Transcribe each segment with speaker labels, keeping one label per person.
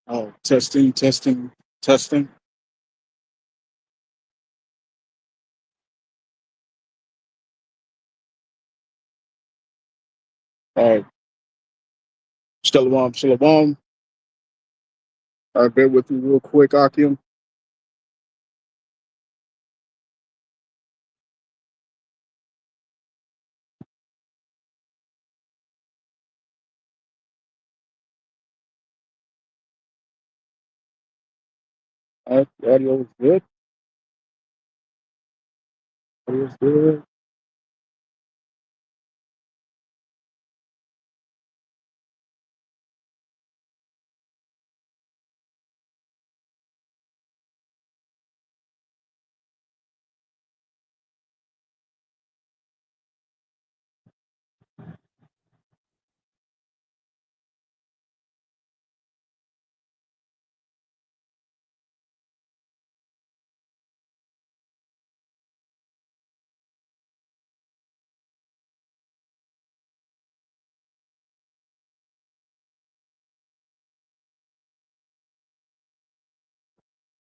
Speaker 1: Oh, testing, testing, testing. All right, shalom, shalom. All right, bear with me real quick, Akim. All right, the audio is good. Audio is good.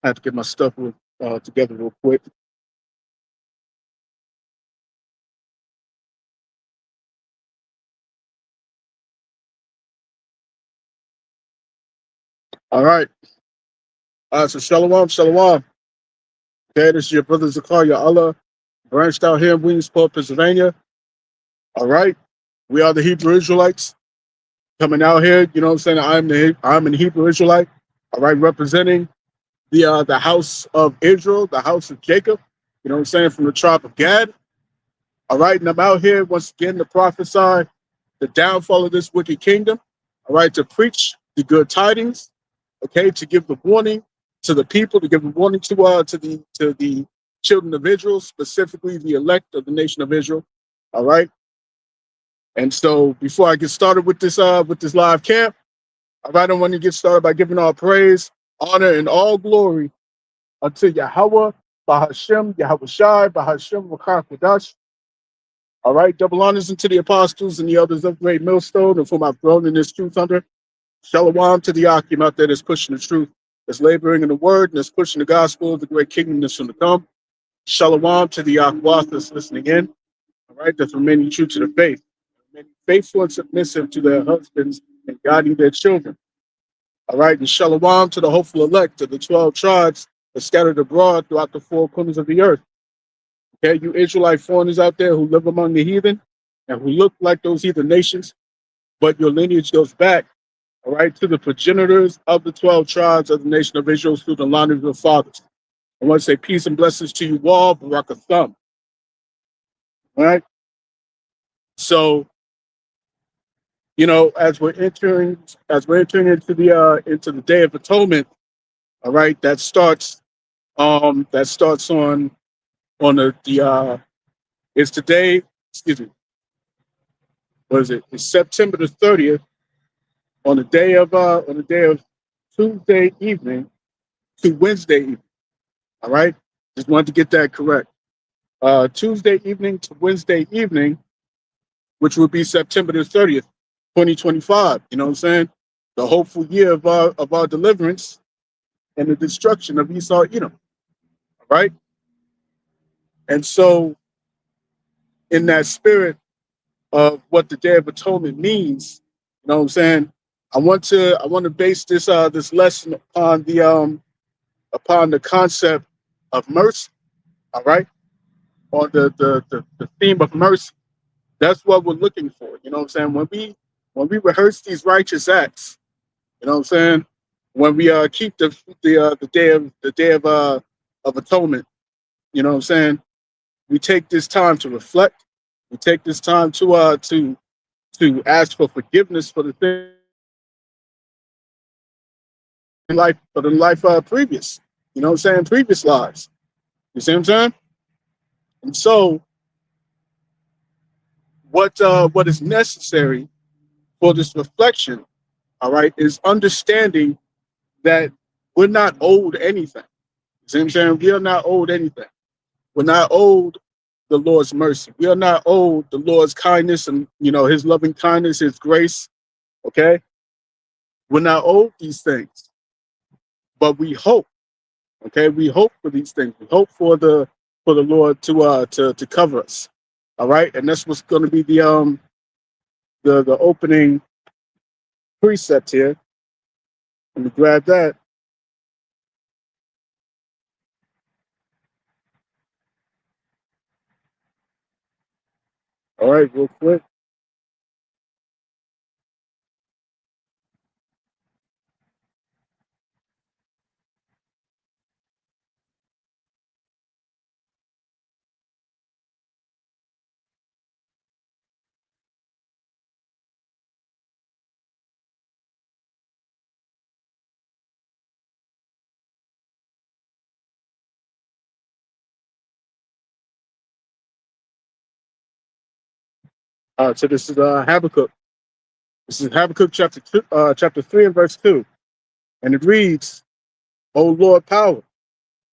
Speaker 1: I have to get my stuff together real quick. All right. So shalom, shalom. Okay, this is your brother Zakaria Allah, branched out here in Williamsport, Pennsylvania. All right. We are the Hebrew Israelites coming out here. You know what I'm saying? I'm an Hebrew Israelite. All right, representing the house of Israel, the house of Jacob. You know what I'm saying? From the tribe of Gad. All right, and I'm out here once again to prophesy the downfall of this wicked kingdom. All right, to preach the good tidings. Okay, to give the warning to the people, to give the warning to the children of Israel, specifically the elect of the nation of Israel. All right. And so before I get started with this live camp, all right, I want to get started by giving all praise, honor, and all glory unto Yahweh, Bahashem, Yahweh Shai, Bahashem, Wakar Kodash. All right, double honors unto the apostles and the elders of Great Millstone, and whom I've grown in this truth under. Shalom to the Akim out there that's pushing the truth, that's laboring in the word, and that's pushing the gospel of the great kingdom that's soon to come. Shalom to the Akwath that's listening in, all right, that's remaining true to the faith, remaining faithful and submissive to their husbands and guiding their children. All right, and shalom to the hopeful elect of the 12 tribes that scattered abroad throughout the four corners of the earth. Okay, you Israelite foreigners out there who live among the heathen and who look like those heathen nations, but your lineage goes back, all right, to the progenitors of the 12 tribes of the nation of Israel through the line of your fathers. I want to say peace and blessings to you all, Barak Thumb. All right. So, you know, as we're entering into the Day of Atonement, all right, that starts on the it's today, excuse me, what is it? It's September the 30th on the day of Tuesday evening to Wednesday evening. All right. Just wanted to get that correct. Tuesday evening to Wednesday evening, which will be September the 30th, 2025. You know what I'm saying? The hopeful year of our deliverance and the destruction of Esau Edom. All right. And so, in that spirit of what the Day of Atonement means, you know what I'm saying? I want to base this lesson upon the concept of mercy. All right, on the theme of mercy. That's what we're looking for. You know what I'm saying? When we rehearse these righteous acts, you know what I'm saying? When we keep the day of atonement, you know what I'm saying? We take this time to reflect. We take this time to ask for forgiveness for the thing in life for the life previous. You know what I'm saying? Previous lives. You see what I'm saying? And so what is necessary for this reflection, all right, is understanding that we're not owed anything. You see what I'm saying? We are not owed anything. We're not owed the Lord's mercy. We are not owed the Lord's kindness and his loving kindness, his grace. Okay. We're not owed these things, but we hope. Okay, we hope for these things. We hope for the Lord to cover us. All right, and that's what's going to be the opening precept here. Let me grab that. All right, real quick. So this is Habakkuk. This is Habakkuk chapter 3 and verse 2, and it reads, "O Lord, power,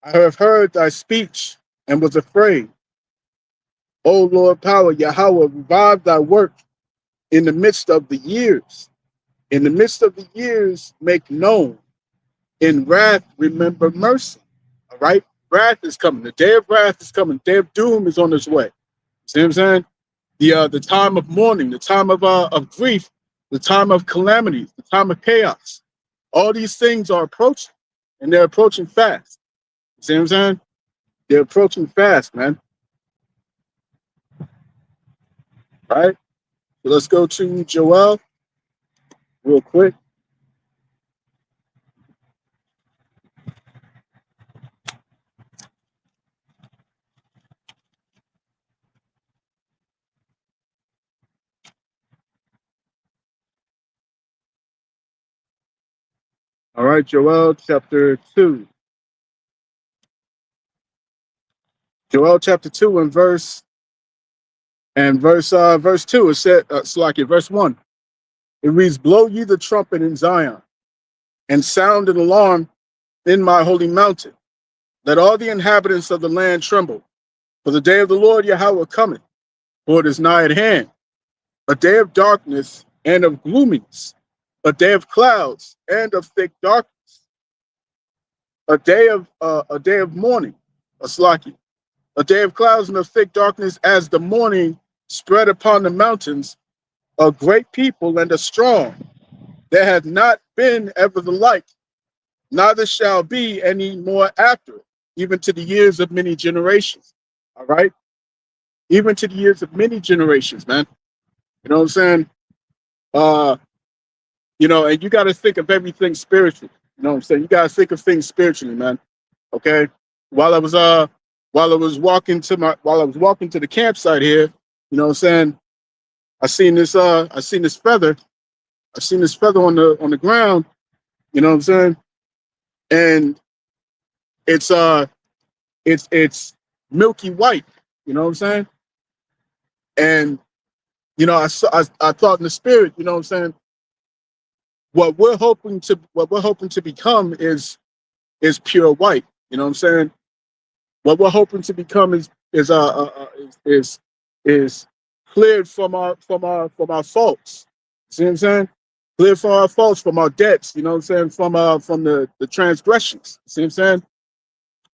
Speaker 1: I have heard thy speech and was afraid. O Lord, power, Yahweh, revive thy work in the midst of the years. In the midst of the years, make known. In wrath, remember mercy." All right? Wrath is coming. The day of wrath is coming. The day of doom is on its way. See what I'm saying? The time of mourning, the time of grief, the time of calamities, the time of chaos. All these things are approaching, and they're approaching fast. See what I'm saying? They're approaching fast, man. All right? So let's go to Joel real quick. All right, Joel chapter 2. Joel chapter 2 and verse 2. It said, verse 1. It reads, "Blow ye the trumpet in Zion, and sound an alarm in my holy mountain. Let all the inhabitants of the land tremble. For the day of the Lord Yahweh cometh, for it is nigh at hand. A day of darkness and of gloominess, a day of clouds and of thick darkness, a day of mourning, a day of clouds and of thick darkness, as the morning spread upon the mountains, a great people and a strong. There hath not been ever the like, neither shall be any more after it, even to the years of many generations." All right? Even to the years of many generations, man. You know what I'm saying? Uh, and you got to think of everything spiritually. You know what I'm saying? You got to think of things spiritually, man. Okay? While I was walking to the campsite here, you know what I'm saying? I seen this feather. I seen this feather on the ground, you know what I'm saying? And it's it's milky white, you know what I'm saying? And I thought in the spirit, you know what I'm saying? What we're hoping to become is pure white. You know what I'm saying? What we're hoping to become is cleared from our faults. See what I'm saying? Cleared from our faults, from our debts. You know what I'm saying? From the transgressions. See what I'm saying?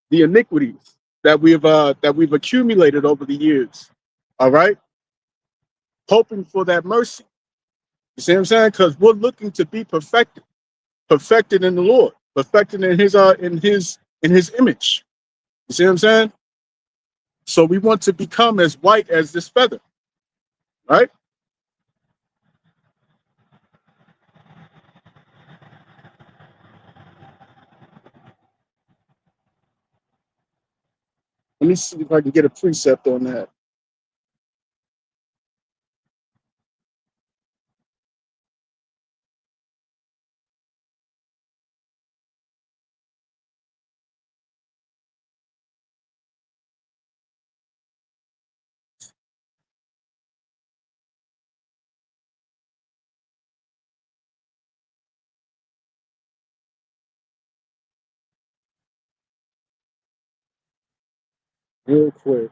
Speaker 1: The iniquities that we've accumulated over the years. All right, hoping for that mercy. You see what I'm saying? Because we're looking to be perfected in the Lord, perfected in His image. You see what I'm saying? So we want to become as white as this feather. right? Let me see if I can get a precept on that. Real quick.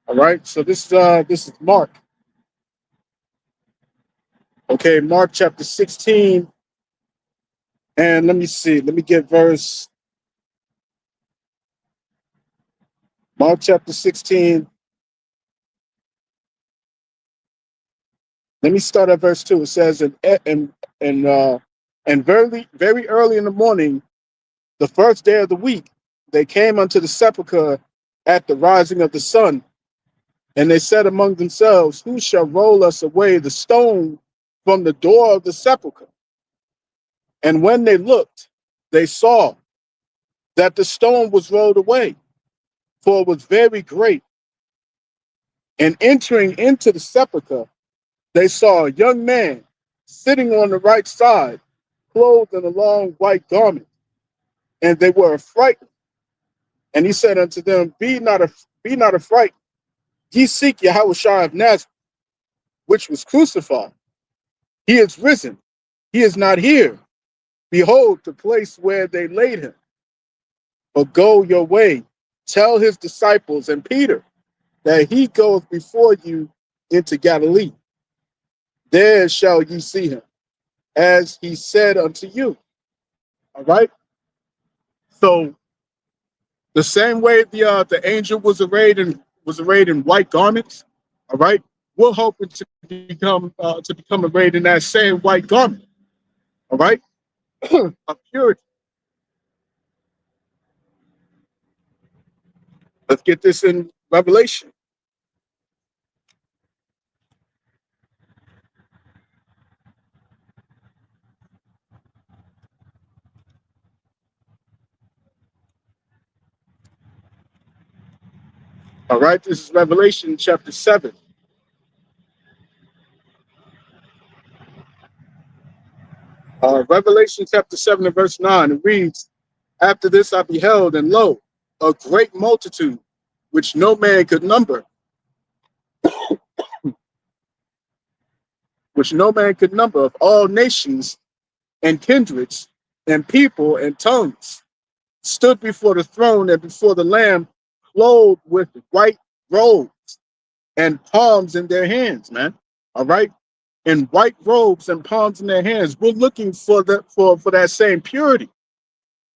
Speaker 1: All right. So this is Mark. Okay, Mark chapter 16. And let me see. Let me get verse Mark chapter 16. Let me start at verse 2. It says, and very early in the morning, the first day of the week, they came unto the sepulchre at the rising of the sun. And they said among themselves, who shall roll us away the stone from the door of the sepulchre? And when they looked, they saw that the stone was rolled away, for it was very great. And entering into the sepulchre, they saw a young man sitting on the right side, clothed in a long white garment, and they were affrighted. And he said unto them, be not affrighted. Ye seek Yahushua of Nazareth, which was crucified. He is risen. He is not here. Behold the place where they laid him. But go your way. Tell his disciples and Peter that he goeth before you into Galilee. There shall ye see him, as he said unto you. All right. So the same way the angel was arrayed in white garments. All right. We're hoping to become arrayed in that same white garment. All right. Of purity. Let's get this in Revelation. All right. This is Revelation chapter 7. Revelation chapter 7 and verse 9. It reads, after this I beheld, and lo, a great multitude, which no man could number, of all nations and kindreds and people and tongues, stood before the throne and before the Lamb, clothed with white robes and palms in their hands, man. All right. In white robes and palms in their hands. We're looking for that same purity.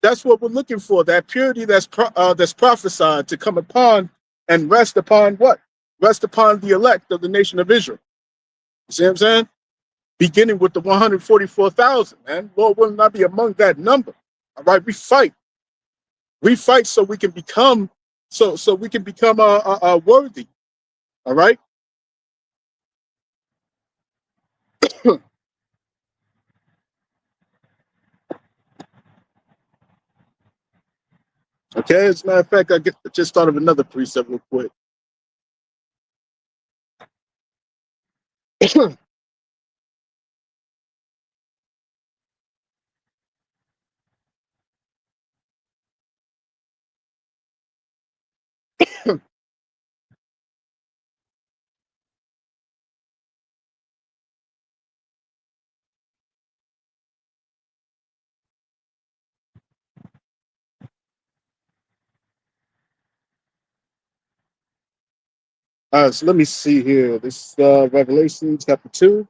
Speaker 1: That's what we're looking for. That purity that's prophesied to come upon and rest upon what? Rest upon the elect of the nation of Israel. You see what I'm saying? Beginning with the 144,000, man. Lord will not be among that number. All right, we fight. We fight so we can become worthy. All right. Okay. As a matter of fact, just thought of another precept real quick. So let me see here. This Revelation chapter 2.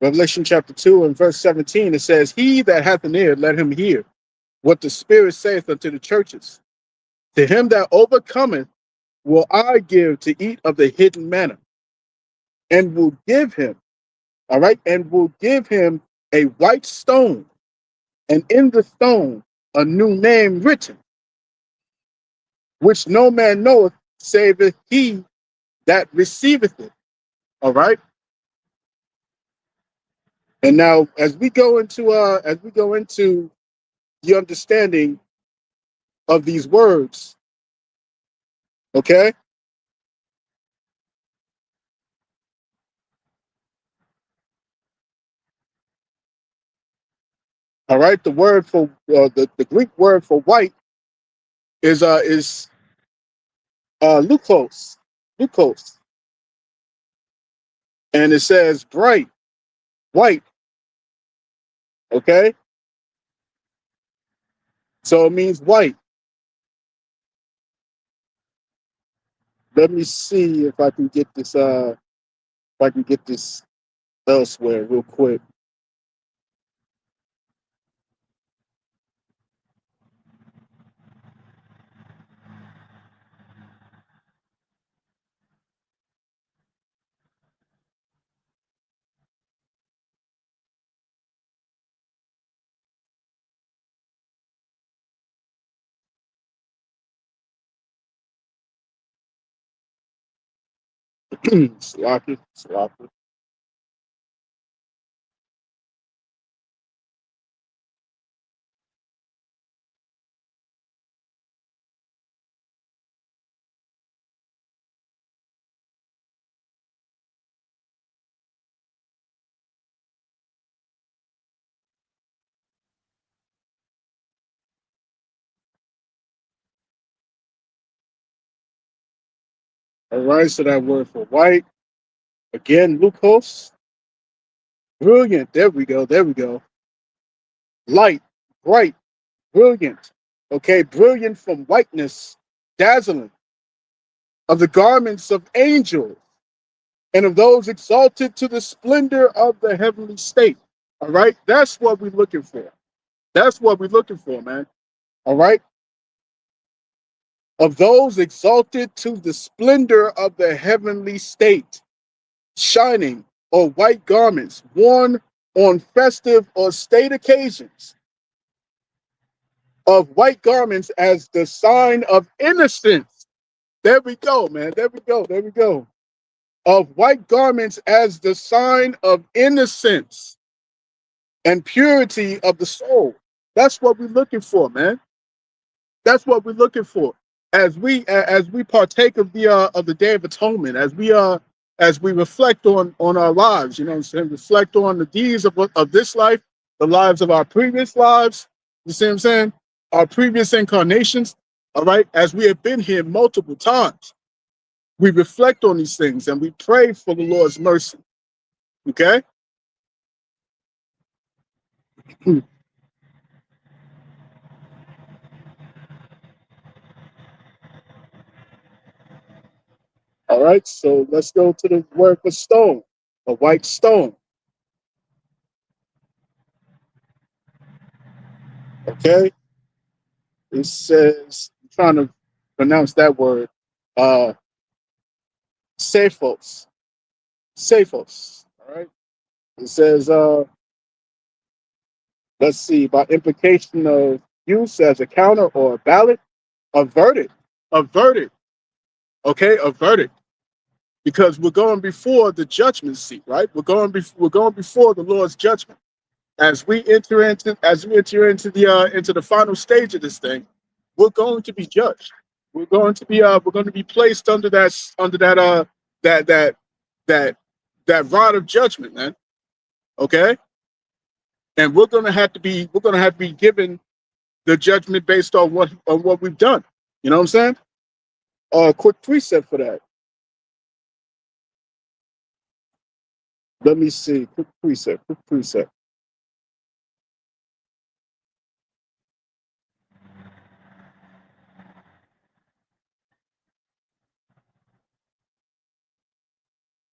Speaker 1: Revelation chapter 2 and verse 17. It says, he that hath an ear, let him hear what the Spirit saith unto the churches. To him that overcometh will I give to eat of the hidden manna, and will give him, all right, and will give him a white stone, and in the stone a new name written, which no man knoweth save he that receiveth it. All right. And now as we go into the understanding of these words, okay? All right, the word for the Greek word for white is lukos, lukos, and it says bright, white. Okay, so it means white. Let me see if I can get this. If I can get this elsewhere real quick. Sloppy, sloppy. All right, so that word for white again, lukos, brilliant. There we go. There we go. Light, bright, brilliant. Okay, brilliant from whiteness, dazzling of the garments of angels and of those exalted to the splendor of the heavenly state. All right, that's what we're looking for. That's what we're looking for, man. All right, of those exalted to the splendor of the heavenly state, shining or white garments worn on festive or state occasions, of white garments as the sign of innocence. There we go, man. There we go. There we go. Of white garments as the sign of innocence and purity of the soul. That's what we're looking for, man. That's what we're looking for. As we partake of the Day of Atonement, as we reflect on our lives, you know what I'm saying? Reflect on the deeds of this life, the lives of our previous lives, you see what I'm saying? Our previous incarnations, all right, as we have been here multiple times. We reflect on these things and we pray for the Lord's mercy. Okay? All right, so let's go to the word for stone, a white stone. Okay? It says, I'm trying to pronounce that word, uh, Cephos. Cephos. All right? It says, let's see, by implication of use as a counter or a ballot, a verdict. A verdict. Okay? A verdict. Because we're going before the judgment seat, right? We're going before the Lord's judgment. As we enter into the final stage of this thing, we're going to be judged. We're going to be placed that that that that rod of judgment, man. Okay, and we're going to have to be given the judgment based on what we've done. You know what I'm saying? Quick precept for that. Let me see. Quick precept. Quick precept.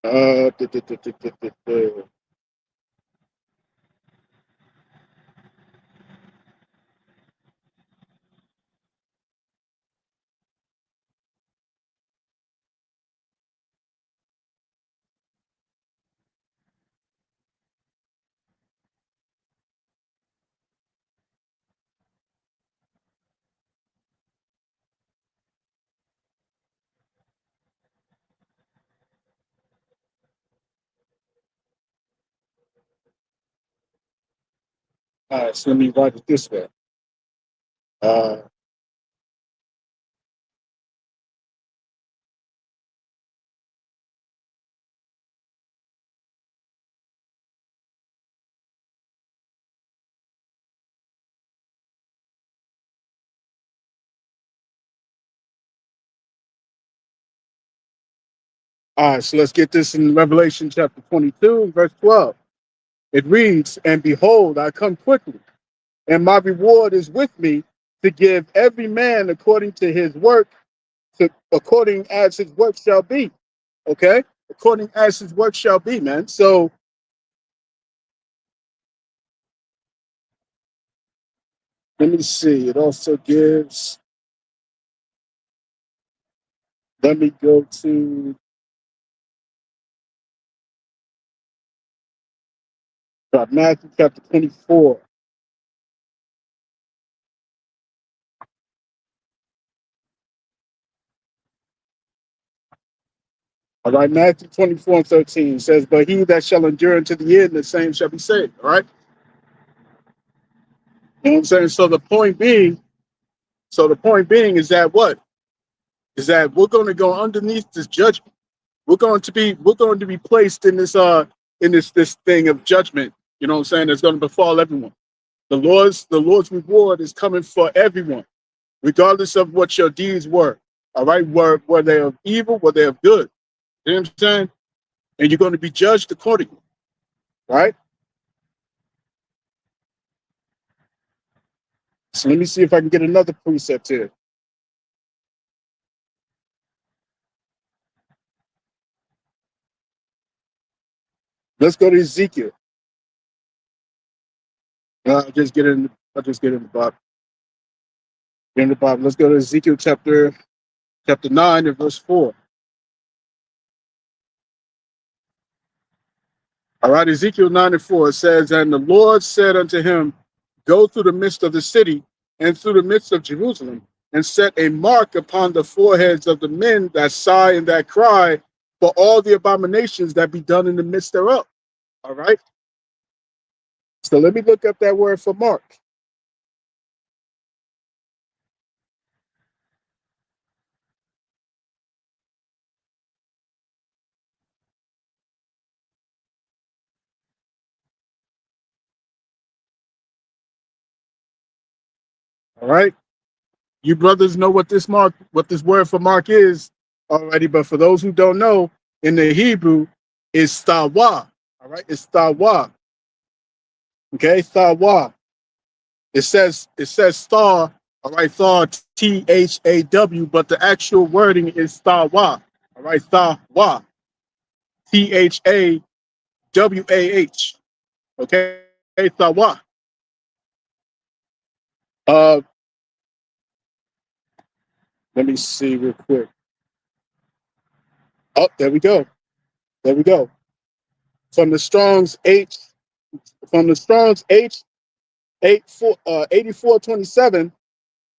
Speaker 1: Uh, duh, duh, duh, duh, duh, duh, duh. All right, so let me write it this way. Uh, all right, so let's get this in Revelation chapter 22, verse 12. It reads, "And behold, I come quickly, and my reward is with me to give every man according to his work, according as his work shall be." Okay? According as his work shall be, man. So let me see. It also gives, let me go to Matthew chapter 24. All right, Matthew 24 and 13 says, "But he that shall endure unto the end, the same shall be saved." All right? You know what I'm saying? So the point being is that what? Is that we're going to go underneath this judgment. We're going to be placed in this thing of judgment. You know what I'm saying? That's going to befall everyone. The Lord's reward is coming for everyone, regardless of what your deeds were. All right, were they of evil, were they of good? You know what I'm saying? And you're going to be judged accordingly, right? So let me see if I can get another precept here. Let's go to Ezekiel. I'll just get in. I'll just get in the Bible. Get in the Bible. Let's go to Ezekiel chapter 9 and verse 4. All right, Ezekiel 9 and 4 says, "And the Lord said unto him, Go through the midst of the city and through the midst of Jerusalem, and set a mark upon the foreheads of the men that sigh and that cry for all the abominations that be done in the midst thereof." All right. So let me look up that word for mark. All right. You brothers know what this word for mark is already, but for those who don't know, in the Hebrew, it's tawa. All right, it's tawa. Okay, tawa. It says star. All right, thar, THAW, but the actual wording is tawa. All right, tawa, THAWAH. Okay, tawa. Uh, let me see real quick. Oh, there we go. There we go. From the Strong's H, from the Strong's H 8427,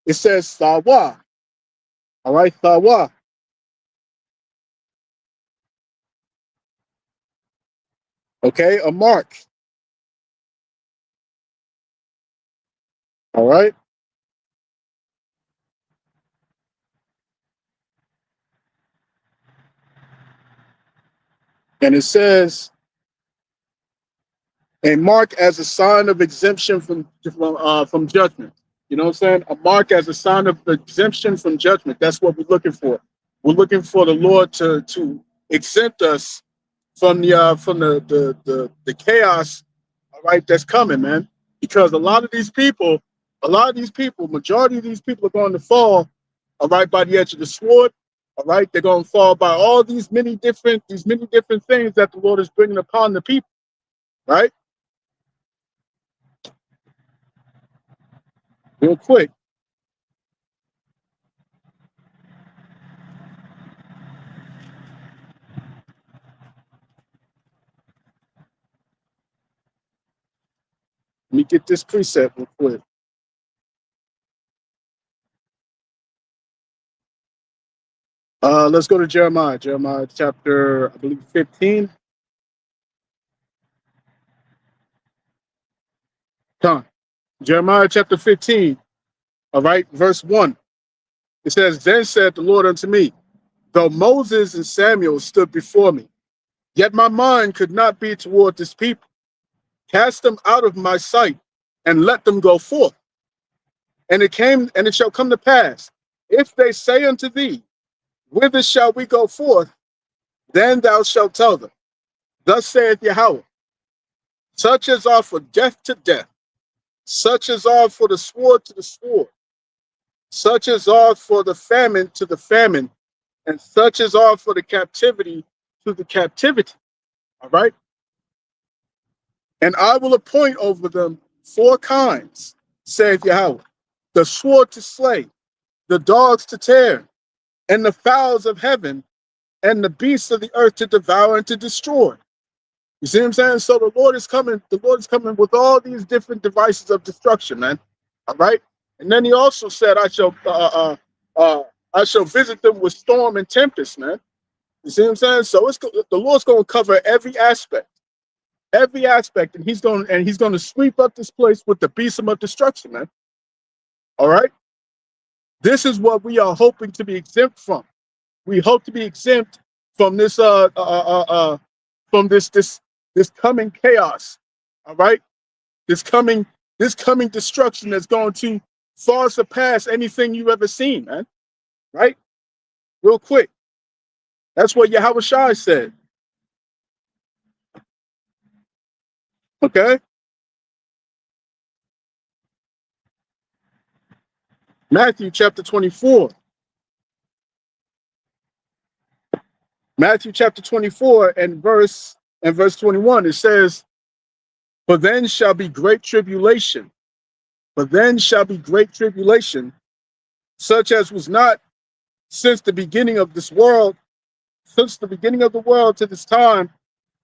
Speaker 1: it says Sawa. All right, Sawa. Okay, a mark. All right. And it says a mark as a sign of exemption from judgment. You know what I'm saying? A mark as a sign of exemption from judgment. That's what we're looking for. We're looking for the Lord to exempt us from the chaos, all right, that's coming, man. Because majority of these people are going to fall, all right, by the edge of the sword. All right, they're going to fall by all these many different things that the Lord is bringing upon the people. Right, real quick. Let me get this precept real quick. Let's go to Jeremiah. Jeremiah chapter, I believe, 15. Come. Jeremiah chapter 15, all right, verse 1. It says, Then said the Lord unto me, though Moses and Samuel stood before me, yet my mind could not be toward this people. Cast them out of my sight and let them go forth. And it shall come to pass, if they say unto thee, whither shall we go forth? Then thou shalt tell them, thus saith Yahweh, such as are for death to death, such as are for the sword to the sword, such as are for the famine to the famine, and such as are for the captivity to the captivity. All right. And I will appoint over them 4 kinds, saith Yahweh, the sword to slay, the dogs to tear, and the fowls of heaven, and the beasts of the earth to devour and to destroy. You see what I'm saying? So the Lord is coming with all these different devices of destruction, man. All right. And then he also said, I shall visit them with storm and tempest, man. You see what I'm saying? So the Lord's going to cover every aspect, and he's going to sweep up this place with the besom of destruction, man. All right. This is what we are hoping to be exempt from. We hope to be exempt from this this coming chaos. All right. This coming destruction that's going to far surpass anything you've ever seen, man. Right? Real quick. That's what Yahweh Shai said. Okay. Matthew chapter 24. Matthew chapter 24 and verse 21, it says, For then shall be great tribulation, such as was not since the beginning of this world, since the beginning of the world to this time,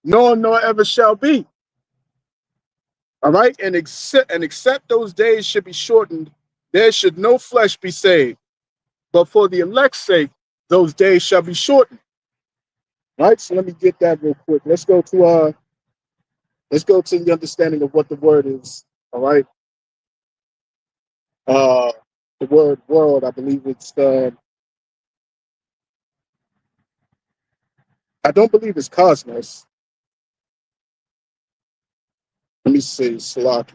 Speaker 1: nor ever shall be. All right, and except those days should be shortened, there should no flesh be saved. But for the elect's sake, those days shall be shortened. All right, so let me get that real quick. Let's go to the understanding of what the word is. All right. The word world, I believe it's I don't believe it's cosmos. Let me see, Salaki.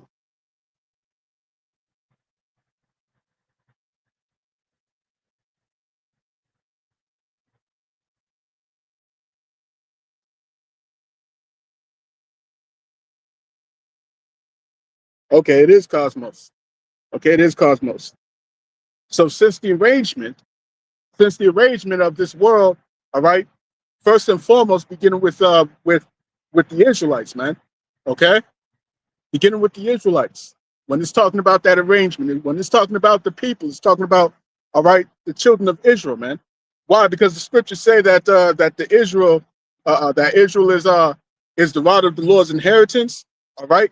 Speaker 1: Okay, it is cosmos. Okay, it is cosmos. So since the arrangement of this world, all right, first and foremost, beginning with the Israelites, man. Okay, beginning with the Israelites. When it's talking about that arrangement, when it's talking about the people, it's talking about, all right, the children of Israel, man. Why? Because the scriptures say that that Israel is the rod of the Lord's inheritance, all right,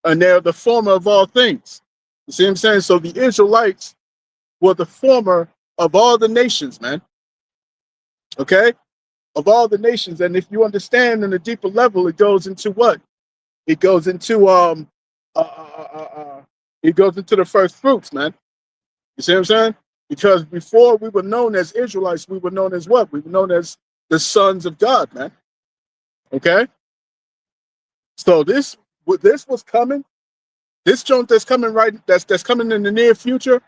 Speaker 1: and they're the former of all things. You see what I'm saying? So the Israelites were the former of all the nations, man. Okay, of all the nations, and if you understand on a deeper level, it goes into what? It goes into it goes into the first fruits, man. You see what I'm saying? Because before we were known as Israelites, we were known as what? We were known as the sons of God, man. Okay? So this was coming. This joint that's coming that's coming in the near future,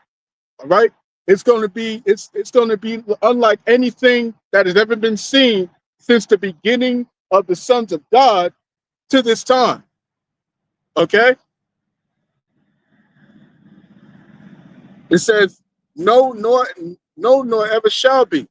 Speaker 1: all right? It's gonna be unlike anything that has ever been seen since the beginning of the sons of God to this time. Okay? It says, no, nor ever shall be.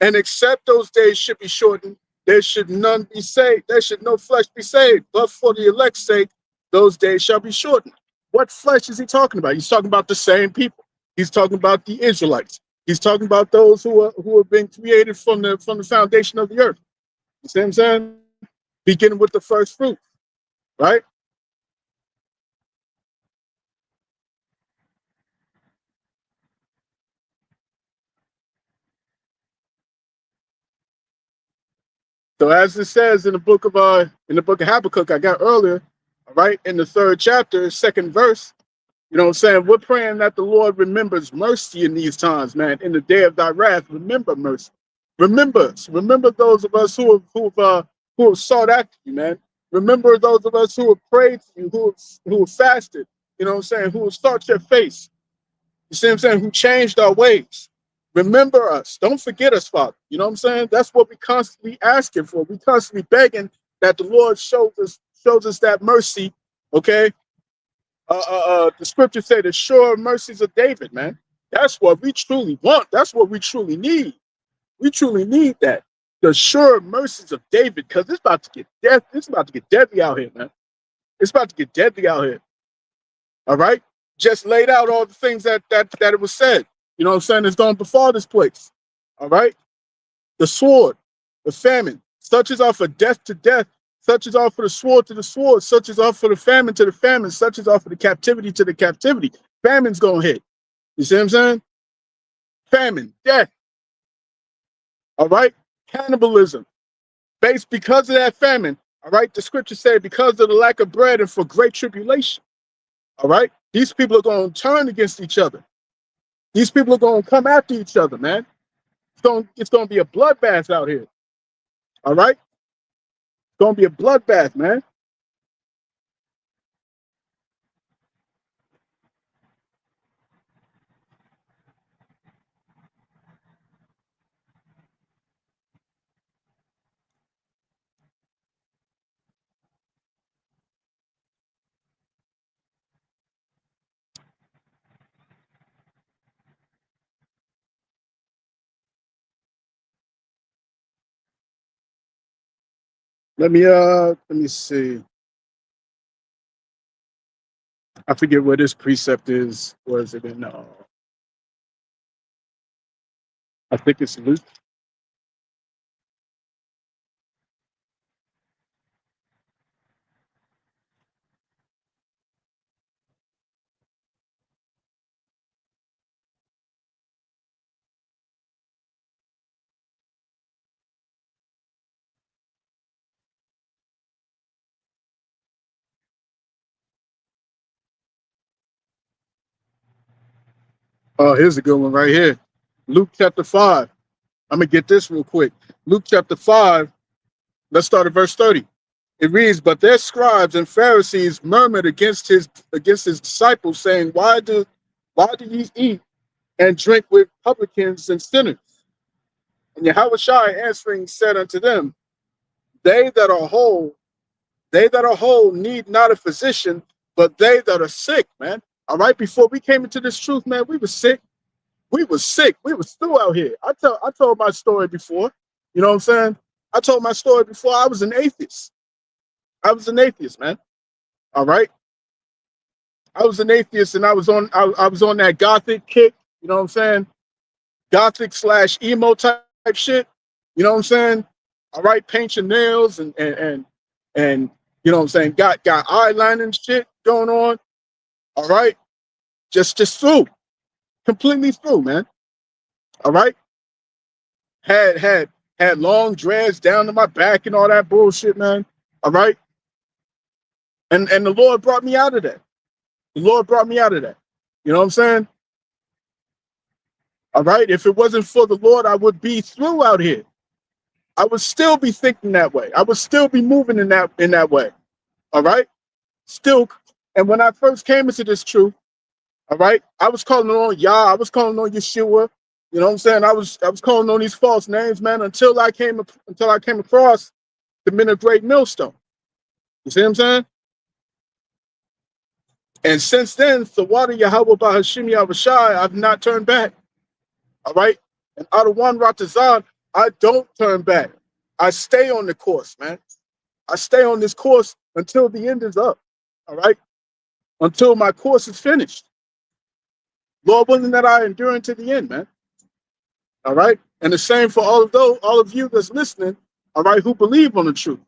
Speaker 1: And except those days should be shortened, there should none be saved. There should no flesh be saved. But for the elect's sake, those days shall be shortened. What flesh is he talking about? He's talking about the same people. He's talking about the Israelites. He's talking about those who have been created from the foundation of the earth. You see what I'm saying? Beginning with the first fruit, right? So as it says in the book of Habakkuk I got earlier, all right, in the 3rd chapter, 2nd verse, You know what I'm saying? We're praying that the Lord remembers mercy in these times, man. In the day of thy wrath, remember mercy. Remember us. Remember those of us who have sought after you, man. Remember those of us who have prayed to you, who have fasted. You know what I'm saying? Who have sought your face. You see what I'm saying? Who changed our ways. Remember us. Don't forget us, Father. You know what I'm saying? That's what we constantly asking for. We constantly begging that the Lord shows us that mercy. Okay. The scriptures say the sure mercies of David, man. That's what we truly want. That's what we truly need. We truly need that. The sure mercies of David, because it's about to get death. It's about to get deadly out here, man. It's about to get deadly out here. All right. Just laid out all the things that it was said. You know what I'm saying? It's going before this place. All right. The sword, the famine, such is offer death to death, such is offer the sword to the sword, such is offer the famine to the famine, such is offer the captivity to the captivity. Famine's gonna hit. You see what I'm saying? Famine, death. All right. Cannibalism. Based because of that famine. All right. The scriptures say because of the lack of bread and for great tribulation. All right. These people are going to turn against each other. These people are going to come after each other, man. It's going to be a bloodbath out here. All right. It's going to be a bloodbath, man. Let me see. I forget where this precept is. Was it in I think it's Luke. Oh, here's a good one right here. Luke chapter 5. I'm gonna get this real quick. Luke chapter 5. Let's start at verse 30. It reads, "But their scribes and Pharisees murmured against his disciples, saying, Why do ye eat and drink with publicans and sinners? And Yahushua answering said unto them, They that are whole, they that are whole need not a physician, but they that are sick, man." All right, before we came into this truth, man, we were sick. We were sick. We were still out here. I told my story before. You know what I'm saying? I told my story before. I was an atheist. I was an atheist, man. All right. I was an atheist, and I was on that gothic kick. You know what I'm saying? Gothic slash emo type shit. You know what I'm saying? All right, paint your nails and you know what I'm saying. Got eyeliner and shit going on. All right, just through, completely through, man. All right, had long dreads down to my back and all that bullshit, man. All right, and the Lord brought me out of that. The Lord brought me out of that. You know what I'm saying? All right. If it wasn't for the Lord, I would be through out here. I would still be thinking that way. I would still be moving in that way. All right. Still. And when I first came into this truth, all right, I was calling on Yah. I was calling on Yeshua. You know what I'm saying? I was calling on these false names, man, until I came across the men of great millstone. You see what I'm saying? And since then, the water Yahweh Bahashim Yahushai, I've not turned back. All right. And out of one Ratazan, I don't turn back. I stay on the course, man. I stay on this course until the end is up. All right. Until my course is finished. Lord willing that I endure unto the end, man. All right. And the same for all of you that's listening, all right, who believe on the truth.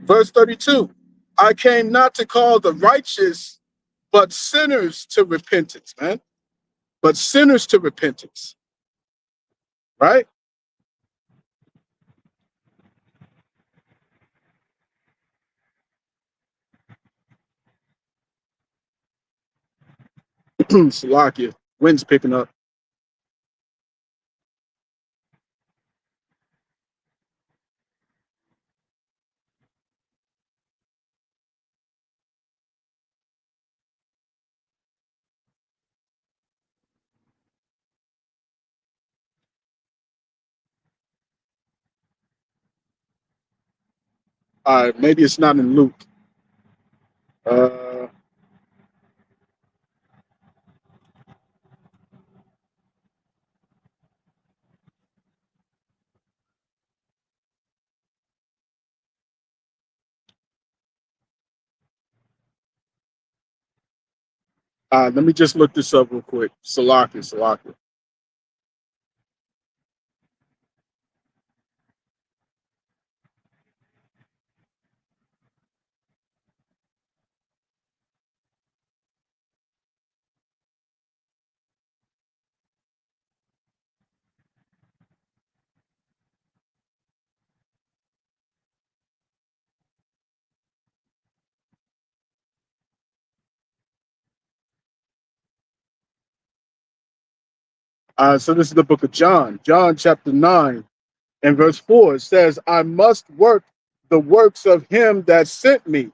Speaker 1: Verse 32. I came not to call the righteous, but sinners to repentance, man. But sinners to repentance. Right? Slovakia. Wind's picking up. Maybe it's not in Luke. Uh, Let me just look this up real quick. Slovakia, Slovakia. So this is the book of John. John chapter 9 and verse 4. It says, I must work the works of him that sent me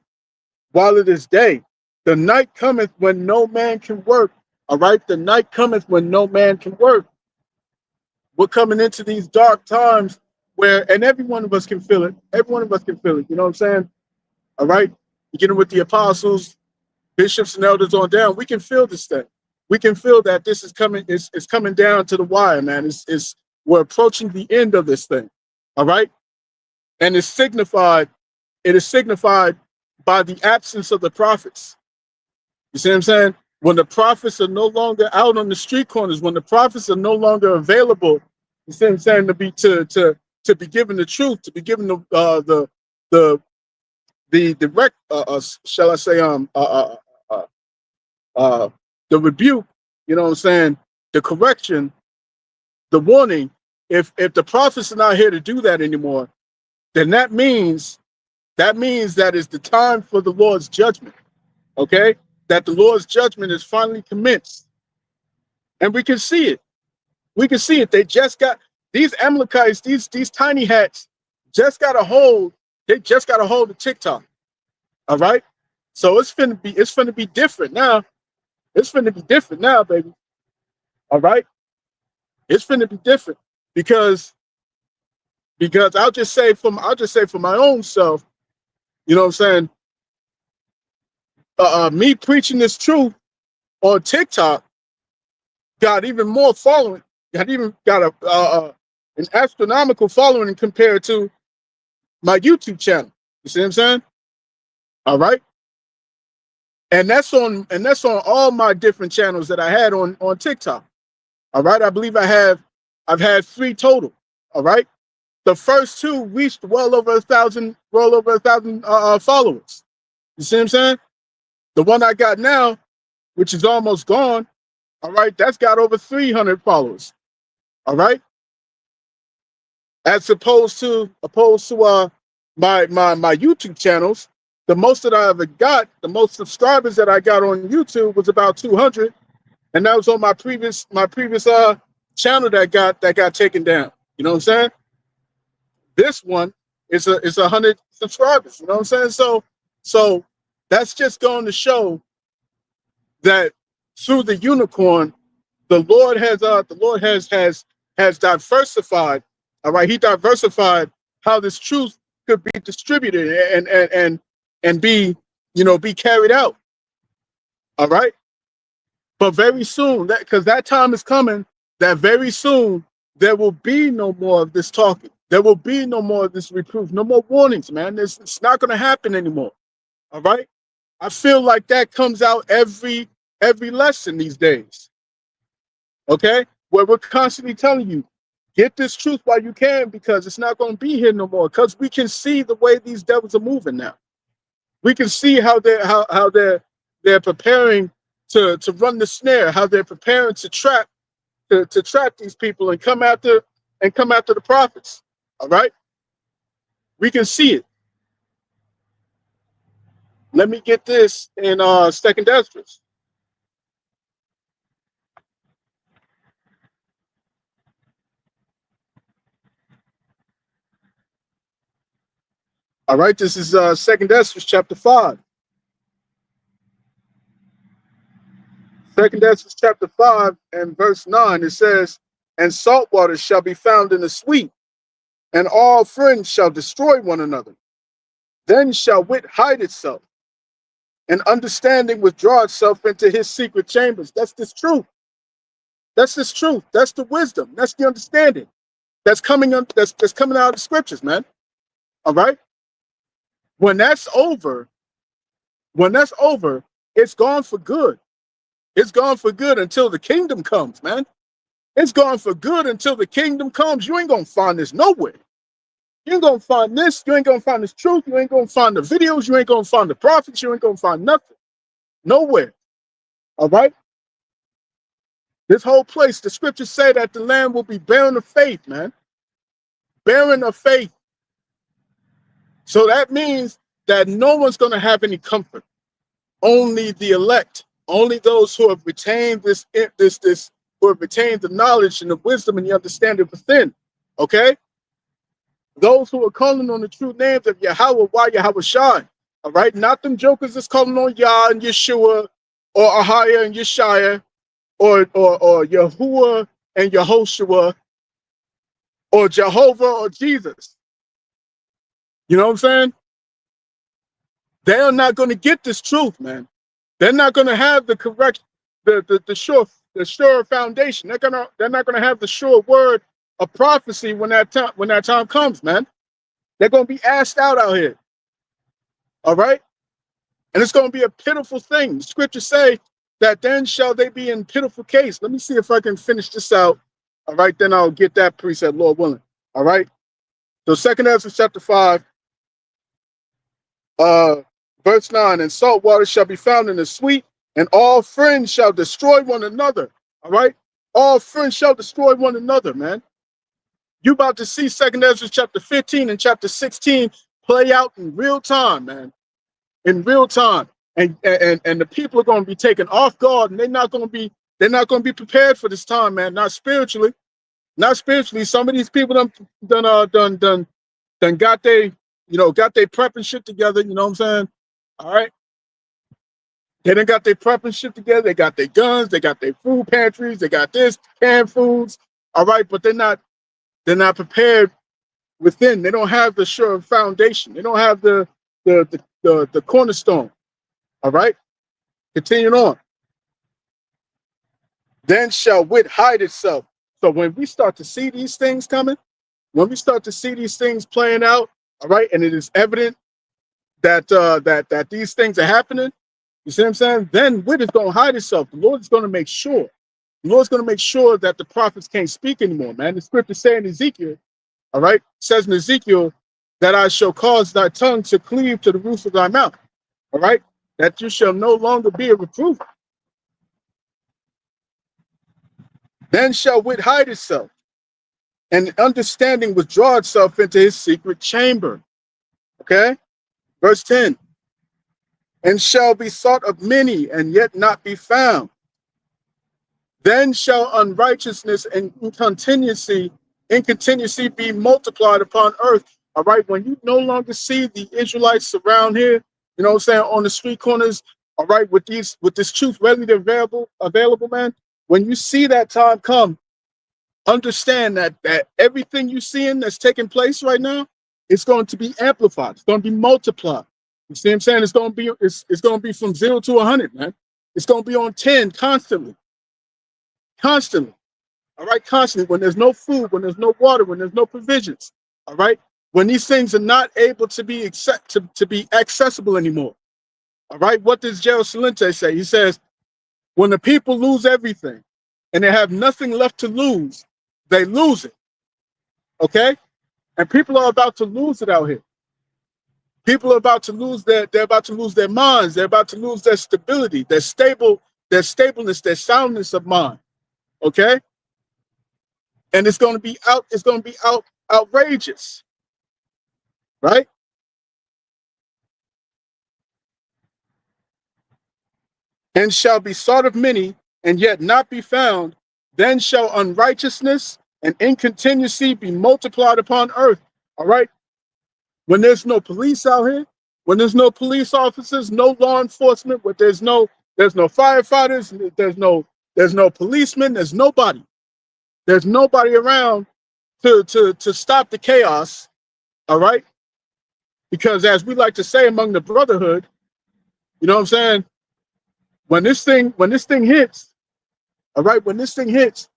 Speaker 1: while it is day. The night cometh when no man can work. All right. The night cometh when no man can work. We're coming into these dark times where, and every one of us can feel it. Every one of us can feel it. You know what I'm saying? All right. Beginning with the apostles, bishops, and elders on down, we can feel this thing. We can feel that this is coming. It's coming down to the wire, man. We're approaching the end of this thing. All right. And it's signified. It is signified by the absence of the prophets. You see what I'm saying? When the prophets are no longer out on the street corners, when the prophets are no longer available, you see what I'm saying, to be given the truth, to be given the direct, shall I say, the rebuke, you know what I'm saying, the correction, the warning. If the prophets are not here to do that anymore, then that means that it's the time for the Lord's judgment. Okay, that the Lord's judgment is finally commenced, and we can see it. We can see it. They just got these Amalekites, these tiny hats, just got a hold. They just got a hold of TikTok. All right, so it's finna be different now. It's finna be different now, baby. All right, it's finna be different because I'll just say for my own self. You know what I'm saying? Me preaching this truth on TikTok got even more following. Got an astronomical following compared to my YouTube channel. You see what I'm saying? All right. And that's on all my different channels that I had on TikTok. All right. I believe I've had 3 total. All right. The first 2 reached well over 1,000 followers. You see what I'm saying? The one I got now, which is almost gone, all right, that's got over 300 followers. All right. As opposed to my YouTube channels, the most that I ever got, the most subscribers that I got on YouTube was about 200, and that was on my previous channel that got taken down. You know what I'm saying? This one is 100 subscribers. You know what I'm saying? So that's just going to show that through the unicorn, the Lord has diversified. All right, He diversified how this truth could be distributed and be, be carried out. All right, but very soon, because that time is coming, that very soon there will be no more of this talking. There will be no more of this reproof, no more warnings, man. It's not going to happen anymore. All right, I feel like that comes out every lesson these days. Okay, where we're constantly telling you, get this truth while you can, because it's not going to be here no more. Because we can see the way these devils are moving now. We can see how they're preparing to run the snare, how they're preparing to trap these people and come after the prophets. All right, we can see it. Let me get this in Second Esdras. All right, this is 2nd Ezra chapter 5. 2nd Ezra chapter 5 and verse 9, it says, and salt water shall be found in the sweet, and all friends shall destroy one another. Then shall wit hide itself, and understanding withdraw itself into his secret chambers. That's this truth. That's this truth. That's the wisdom. That's the understanding that's coming that's coming out of the scriptures, man. All right. When that's over, it's gone for good. It's gone for good until the kingdom comes, man. It's gone for good until the kingdom comes. You ain't gonna find this nowhere. You ain't gonna find this. You ain't gonna find this truth. You ain't gonna find the videos. You ain't gonna find the prophets. You ain't gonna find nothing. Nowhere. All right. This whole place, the scriptures say that the land will be barren of faith, man. Barren of faith. So that means that no one's going to have any comfort. Only the elect, only those who have retained who have retained the knowledge and the wisdom and the understanding within. Okay? Those who are calling on the true names of Yahweh, why Yahweh Shai. All right? Not them jokers that's calling on Yah and Yeshua or Ahia and Yeshaya or Yahuwah and Yehoshua or Jehovah or Jesus. You know what I'm saying? They are not going to get this truth, man. They're not going to have the correct, the sure foundation. They're not gonna have the sure word of prophecy when that time comes, man. They're gonna be asked out here. All right, and it's gonna be a pitiful thing. The scriptures say that then shall they be in pitiful case. Let me see if I can finish this out. All right, then I'll get that precept, Lord willing. All right. So 2nd Ezra chapter 5. Verse 9, and salt water shall be found in the sweet, and all friends shall destroy one another. All right? All friends shall destroy one another, man. You about to see 2nd Ezra chapter 15 and chapter 16 play out in real time, man. In real time. And the people are going to be taken off guard, and they're not going to be prepared for this time, man. Not spiritually. Not spiritually. Some of these people done got their prep and shit together, you know what I'm saying? All right. They done got their prep and shit together. They got their guns. They got their food pantries. They got this, canned foods. All right. But they're not prepared within. They don't have the sure foundation. They don't have the cornerstone. All right. Continuing on. Then shall wit hide itself. So when we start to see these things coming, when we start to see these things playing out, all right, and it is evident that these things are happening, you see what I'm saying? Then wit is going to hide itself. The Lord is going to make sure. The Lord's going to make sure that the prophets can't speak anymore, man. The scripture saying in Ezekiel, all right, says in Ezekiel that I shall cause thy tongue to cleave to the roof of thy mouth, all right, that you shall no longer be a reproof. Then shall wit hide itself, and understanding withdraw itself into his secret chamber. Okay? Verse 10. And shall be sought of many, and yet not be found. Then shall unrighteousness and incontinuity be multiplied upon earth. All right, when you no longer see the Israelites around here, you know what I'm saying, on the street corners, all right, with this truth readily available, man. When you see that time come, understand that everything you're seeing that's taking place right now, it's going to be amplified. It's going to be multiplied. You see what I'm saying? It's going to be from 0 to 100, man. It's going to be on 10 constantly. Constantly. All right, constantly. When there's no food, when there's no water, when there's no provisions. All right. When these things are not able to be accessible anymore. All right. What does Gerald Salente say? He says, when the people lose everything and they have nothing left to lose, they lose it. Okay? And people are about to lose it out here. People are about to lose they're about to lose their minds. They're about to lose their stability, their stableness, their soundness of mind. Okay? And it's going to be outrageous. Right? And shall be sought of many, and yet not be found. Then shall unrighteousness and incontinuity be multiplied upon earth. All right? When there's no police out here, when there's no police officers, no law enforcement, when there's no firefighters, there's no policemen, there's nobody around to stop the chaos. All right, because as we like to say among the brotherhood, you know what I'm saying? When this thing hits, all right, when this thing hits,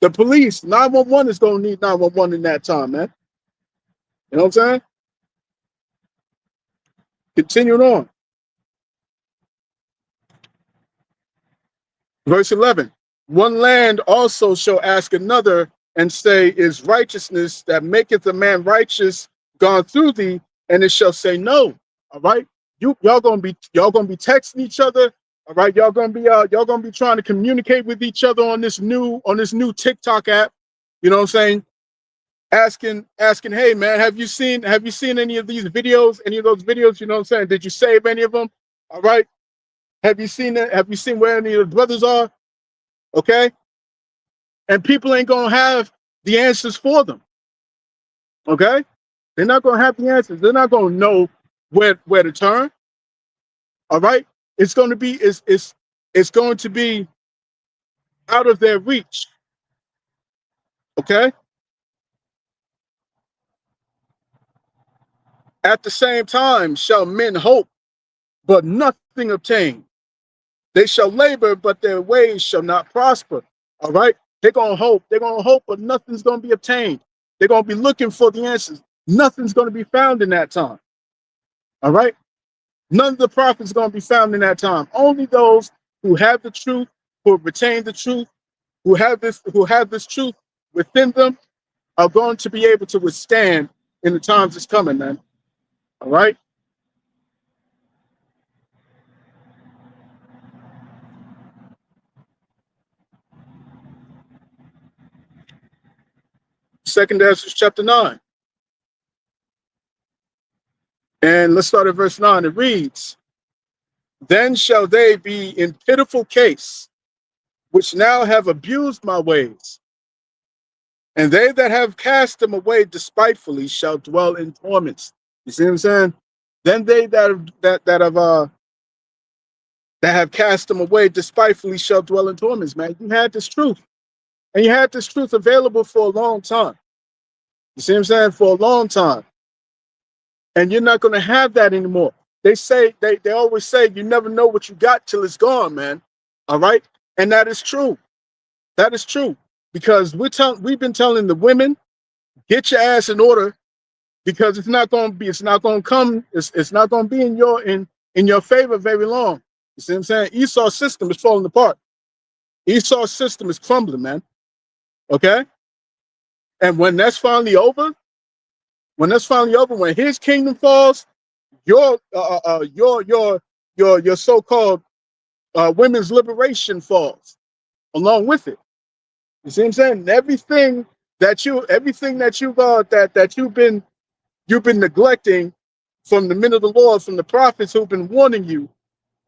Speaker 1: the police, 911 is gonna need 911 in that time, man. You know what I'm saying? Continuing on. Verse 11. One land also shall ask another and say, is righteousness that maketh a man righteous gone through thee? And it shall say no. All right. Y'all gonna be texting each other. All right. Y'all gonna be trying to communicate with each other on this new TikTok app. You know what I'm saying? Asking, hey man, have you seen any of these videos, any of those videos? You know what I'm saying? Did you save any of them? All right. Have you seen that? Have you seen where any of the brothers are? Okay. And people ain't gonna have the answers for them. Okay. They're not gonna have the answers. They're not gonna know where to turn. All right. It's going to be it's going to be out of their reach. Okay. At the same time shall men hope, but nothing obtain. They shall labor, but their ways shall not prosper. All right. They're gonna hope. They're gonna hope, but nothing's gonna be obtained. They're gonna be looking for the answers. Nothing's gonna be found in that time. All right. None of the prophets are going to be found in that time. Only those who have the truth, who have retained the truth, who have this truth within them, are going to be able to withstand in the times that's coming, man. All right. Second Ezra chapter 9. And let's start at verse 9. It reads, then shall they be in pitiful case, which now have abused my ways. And they that have cast them away despitefully shall dwell in torments. You see what I'm saying? Then they that have cast them away despitefully shall dwell in torments, man. You had this truth. And you had this truth available for a long time. You see what I'm saying? For a long time. And you're not going to have that anymore. They always say you never know what you got till it's gone, man. All right? And that is true. That is true. Because we've been telling the women, get your ass in order, because it's not going to be in your favor very long. You see what I'm saying? Esau's system is falling apart. Esau's system is crumbling, man. Okay? And when that's finally over, when his kingdom falls, your so-called women's liberation falls along with it. You see what I'm saying? Everything that you've been neglecting from the men of the Lord, from the prophets who've been warning you,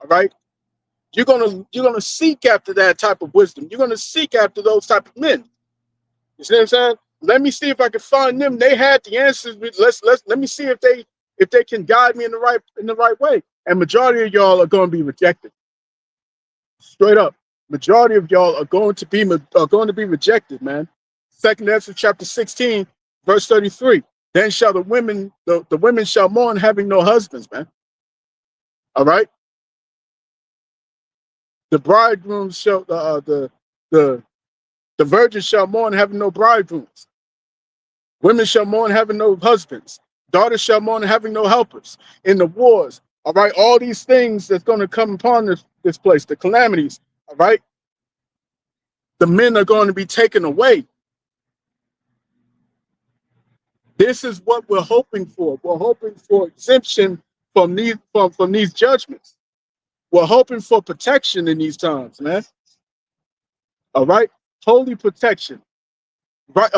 Speaker 1: all right? You're gonna seek after that type of wisdom. You're gonna seek after those type of men. You see what I'm saying? Let me see if I can find them. They had the answers. Let me see if they can guide me in the right way. And majority of y'all are going to be rejected. Straight up, majority of y'all are going to be rejected, man. Second Ezra chapter 16, verse 33. Then shall the women shall mourn having no husbands, man. All right. The bridegrooms shall the virgins shall mourn having no bridegrooms. Women shall mourn having no husbands. Daughters shall mourn having no helpers. In the wars, all right, all these things that's going to come upon this place, the calamities, all right, the men are going to be taken away. This is what we're hoping for. We're hoping for exemption from these judgments. We're hoping for protection in these times, man. All right, holy protection, right?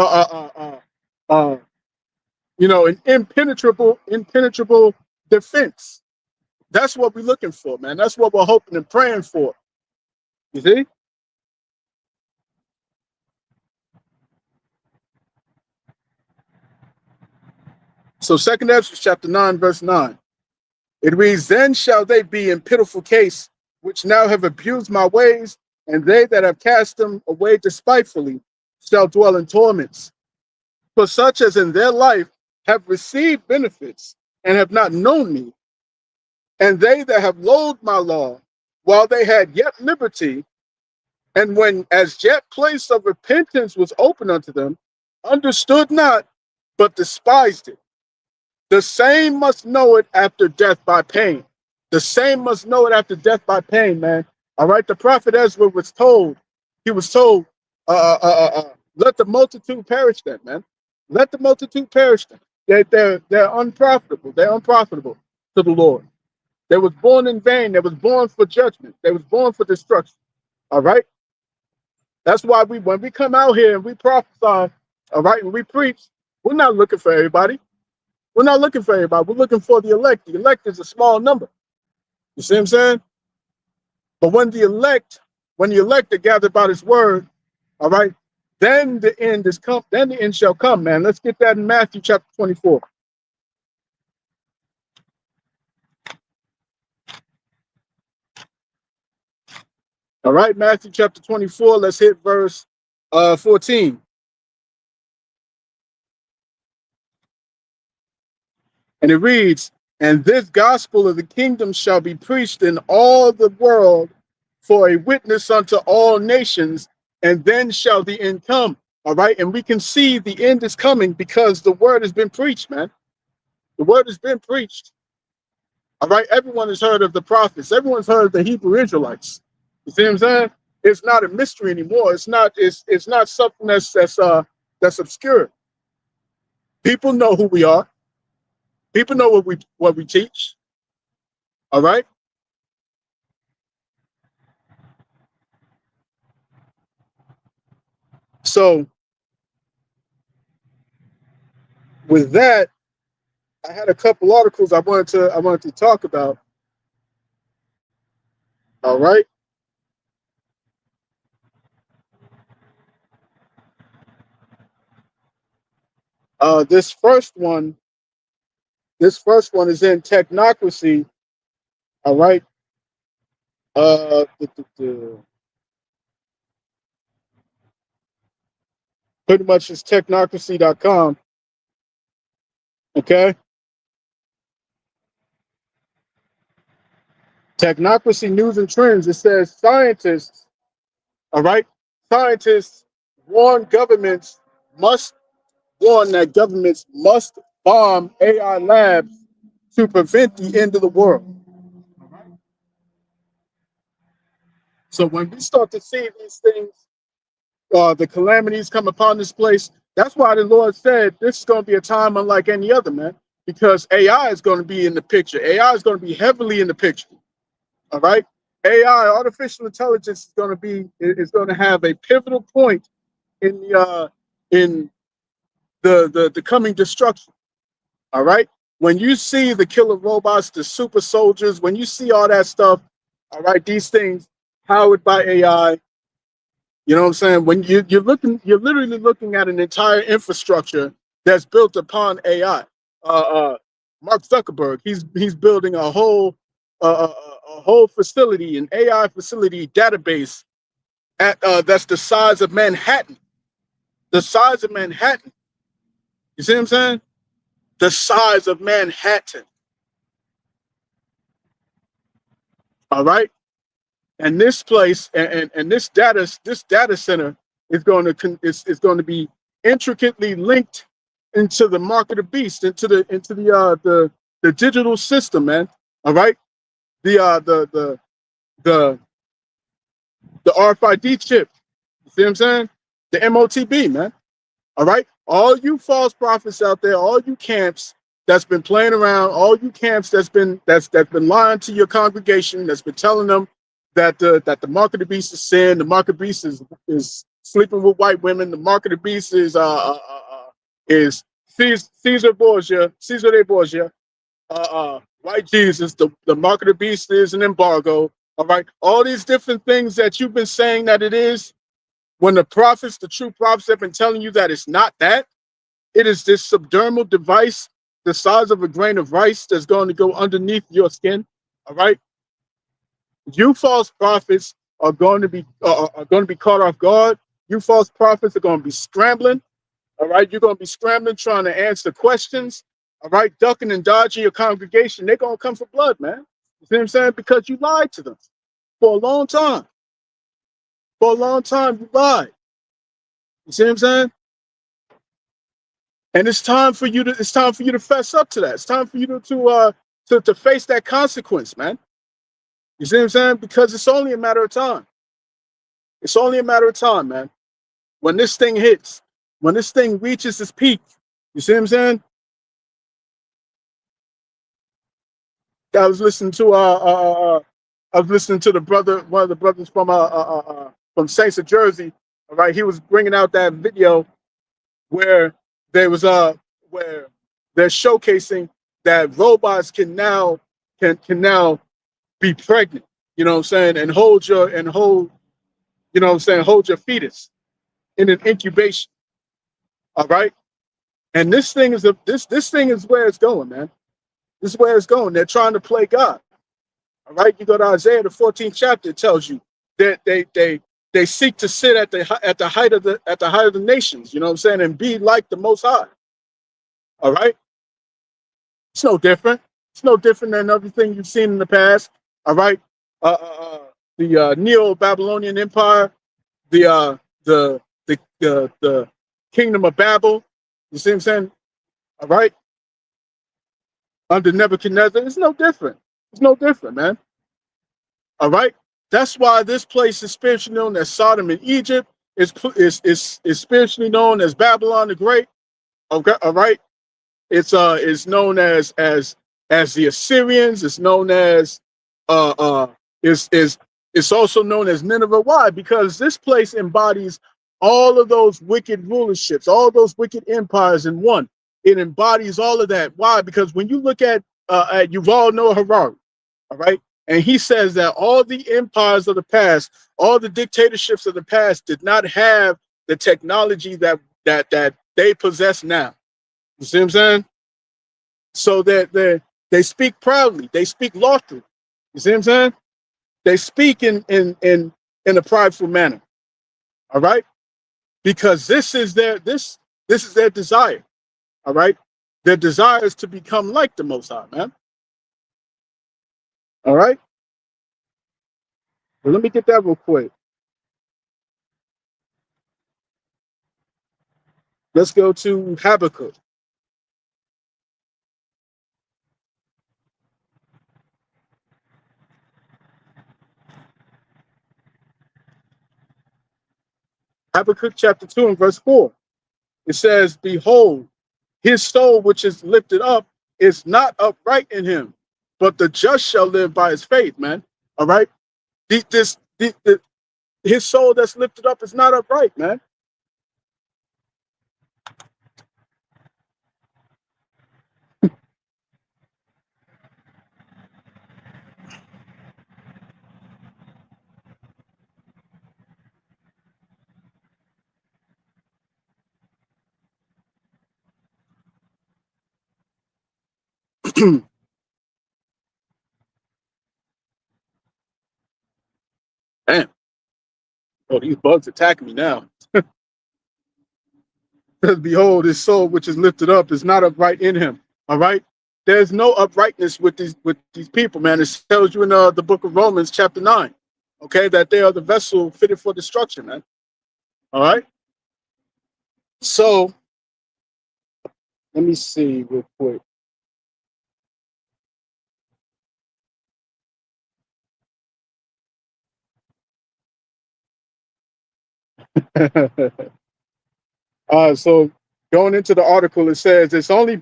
Speaker 1: An impenetrable defense. That's what we're looking for, man. That's what we're hoping and praying for. You see? So 2nd Ezra chapter 9, verse 9. It reads, then shall they be in pitiful case, which now have abused my ways, and they that have cast them away despitefully shall dwell in torments. For such as in their life have received benefits and have not known me, and they that have loathed my law, while they had yet liberty, and when as yet place of repentance was open unto them, understood not, but despised it. The same must know it after death by pain. The same must know it after death by pain, man. All right, the prophet Ezra was told, let the multitude perish then, man. Let the multitude perish then. They're unprofitable. They're unprofitable to the Lord. They was born in vain. They was born for judgment. They was born for destruction. All right. That's why when we come out here and we prophesy, all right, and we preach, we're not looking for everybody. We're not looking for everybody. We're looking for the elect. The elect is a small number. You see what I'm saying? But when the elect are gathered by this word, all right, then the end is come. Then the end shall come, man. Let's get that in Matthew chapter 24. All right, Matthew chapter 24. Let's hit verse 14. And it reads, and this gospel of the kingdom shall be preached in all the world for a witness unto all nations, and then shall the end come. All right. And we can see the end is coming because the word has been preached, man. The word has been preached. All right. Everyone has heard of the prophets. Everyone's heard of the Hebrew Israelites. You see what I'm saying? It's not a mystery anymore. It's not something that's obscure. People know who we are. People know what we teach. All right. So with that, I had a couple articles I wanted to talk about. All right. This first one is in Technocracy. All right. Pretty much it's technocracy.com. Okay. Technocracy News and Trends. It says scientists, all right, scientists warn that governments must bomb AI labs to prevent the end of the world. So when we start to see these things, the calamities come upon this place, that's why the Lord said this is going to be a time unlike any other, man, because AI is going to be in the picture. AI is going to be heavily in the picture. All right. AI, artificial intelligence, is going to have a pivotal point in the coming destruction. All right. When you see the killer robots, the super soldiers, when you see all that stuff, all right, these things powered by AI, you know what I'm saying? When you're literally looking at an entire infrastructure that's built upon AI. Mark Zuckerberg, he's building a whole facility, an AI facility database at that's the size of Manhattan. The size of Manhattan. You see what I'm saying? The size of Manhattan. All right. And this place and this data center is going to be intricately linked into the mark of the beast, into the digital system, man. All right. The RFID chip. You see what I'm saying? The MOTB, man. All right. All you false prophets out there, all you camps that's been playing around, all you camps that's been lying to your congregation, that's been telling them that the mark of the beast is sin, the mark of the beast is sleeping with white women, the mark of the beast is Caesar de Borgia, white Jesus, the mark of the beast is an embargo. All right. All these different things that you've been saying that it is, when the true prophets have been telling you that it's not that, it is this subdermal device the size of a grain of rice that's going to go underneath your skin. All right, you false prophets are going to be caught off guard. You false prophets are going to be scrambling. All right, you're going to be scrambling trying to answer questions. All right, ducking and dodging your congregation. They're going to come for blood, man. You see what I'm saying? Because you lied to them for a long time. For a long time, you lied. You see what I'm saying? And it's time for you to fess up to that. It's time for you to face that consequence, man. You see what I'm saying? Because it's only a matter of time. It's only a matter of time, man. When this thing hits, when this thing reaches its peak, you see what I'm saying? I was listening to the brother, one of the brothers from Saints of Jersey. All right, he was bringing out that video where where they're showcasing that robots can now be pregnant. You know what I'm saying? And hold you know what I'm saying, hold your fetus in an incubation. All right. And this thing is this thing is where it's going, man. This is where it's going. They're trying to play God. All right. You go to Isaiah, the 14th chapter, it tells you that they seek to sit at the height of the nations, you know what I'm saying, and be like the Most High. All right. It's no different. It's no different than everything you've seen in the past. All right. The Neo-Babylonian Empire, the Kingdom of Babel. You see what I'm saying? All right. Under Nebuchadnezzar, it's no different. It's no different, man. All right. That's why this place is spiritually known as Sodom and Egypt. Is spiritually known as Babylon the Great. Okay. All right. It's known as the Assyrians. It's known as it's also known as Nineveh. Why? Because this place embodies all of those wicked rulerships, all those wicked empires in one. It embodies all of that. Why? Because when you look at Yuval Noah Harari, all right, and he says that all the empires of the past, all the dictatorships of the past did not have the technology that they possess now. You see what I'm saying? So that they speak proudly, they speak loftily. You see what I'm saying? They speak in a prideful manner. All right? Because this is their desire. All right? Their desire is to become like the Most High, man. All right? Well, let me get that real quick. Let's go to Habakkuk. Habakkuk chapter 2 and verse 4. It says, behold, his soul which is lifted up is not upright in him, but the just shall live by his faith, man. All right? His soul that's lifted up is not upright, man. Damn. Oh, these bugs attacking me now. Behold, his soul which is lifted up is not upright in him. All right. There's no uprightness with these people, man. It tells you in the book of Romans, chapter 9, okay, that they are the vessel fitted for destruction, man. All right. So let me see real quick. So going into the article, it says it's only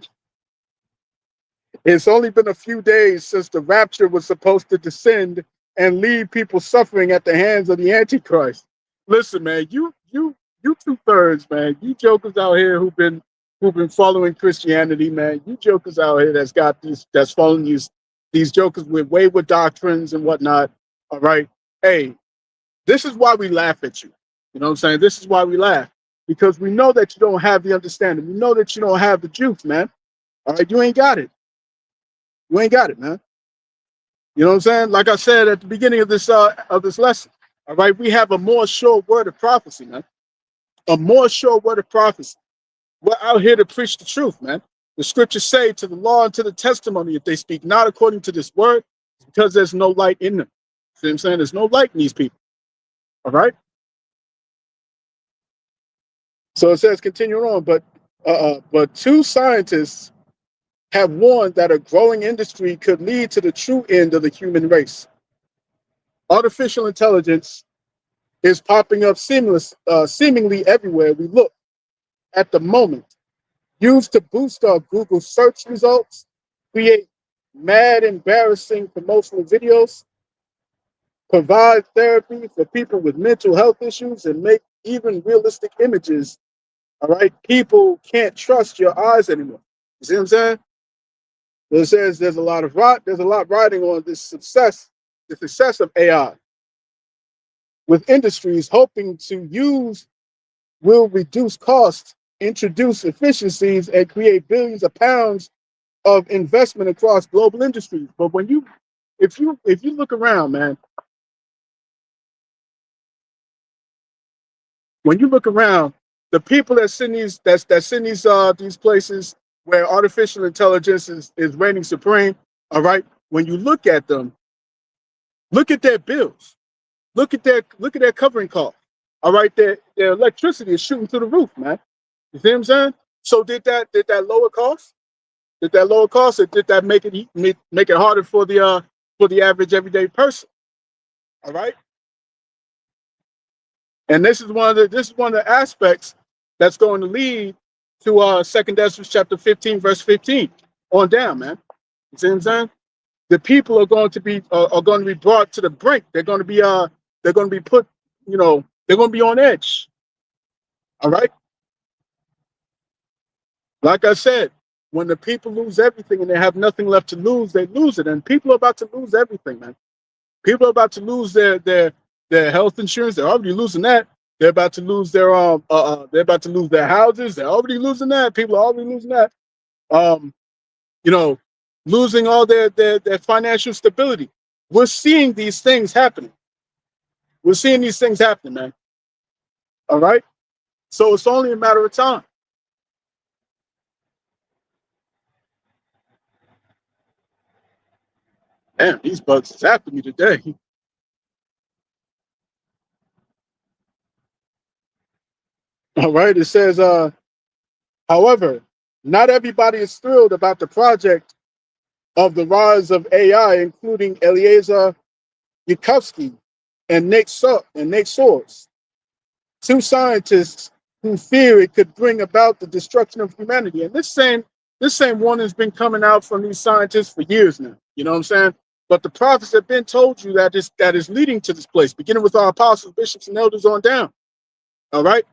Speaker 1: been a few days since the rapture was supposed to descend and leave people suffering at the hands of the Antichrist. Listen, man, you 2/3, man. You jokers out here who've been following Christianity, man. You jokers out here that's following these jokers with wayward doctrines and whatnot. All right. Hey, this is why we laugh at you. You know what I'm saying? This is why we laugh. Because we know that you don't have the understanding. We know that you don't have the juice, man. All right, you ain't got it. You ain't got it, man. You know what I'm saying? Like I said at the beginning of this lesson. All right, we have a more sure word of prophecy, man. A more sure word of prophecy. We're out here to preach the truth, man. The scriptures say to the law and to the testimony, if they speak not according to this word, it's because there's no light in them. See what I'm saying? There's no light in these people. All right. So it says, continuing on, but two scientists have warned that a growing industry could lead to the true end of the human race. Artificial intelligence is popping up seemingly everywhere we look at the moment, used to boost our Google search results, create mad, embarrassing promotional videos, provide therapy for people with mental health issues, and make even realistic images. All right, people can't trust your eyes anymore. You see what I'm saying? It says there's a lot riding on the success of AI, with industries hoping to use will reduce costs, introduce efficiencies, and create billions of pounds of investment across global industries. But if you look around, man, when you look around, the people that send these places where artificial intelligence is reigning supreme, all right, when you look at them, look at their bills, look at their covering costs. All right, their electricity is shooting through the roof, man. You see what I'm saying? So did that lower cost? Did that lower cost, or did that make it harder for the average everyday person? All right. And this is one of the aspects that's going to lead to 2 Ezra chapter 15, verse 15 on down, man. You see what I'm saying? The people are going to be brought to the brink. They're going to be put, they're going to be on edge. All right. Like I said, when the people lose everything and they have nothing left to lose, they lose it. And people are about to lose everything, man. People are about to lose their health insurance. They're already losing that. They're about to lose their houses. They're already losing that. People are already losing that. Losing all their financial stability. We're seeing these things happening. We're seeing these things happening, man. All right. So it's only a matter of time. Damn, these bugs is after me today. All right. It says, however, not everybody is thrilled about the project of the rise of AI, including Eliezer Yudkowsky and Nick Soares, two scientists who fear it could bring about the destruction of humanity. And this same warning has been coming out from these scientists for years now. You know what I'm saying? But the prophets have been told you that is leading to this place, beginning with our apostles, bishops, and elders on down. All right?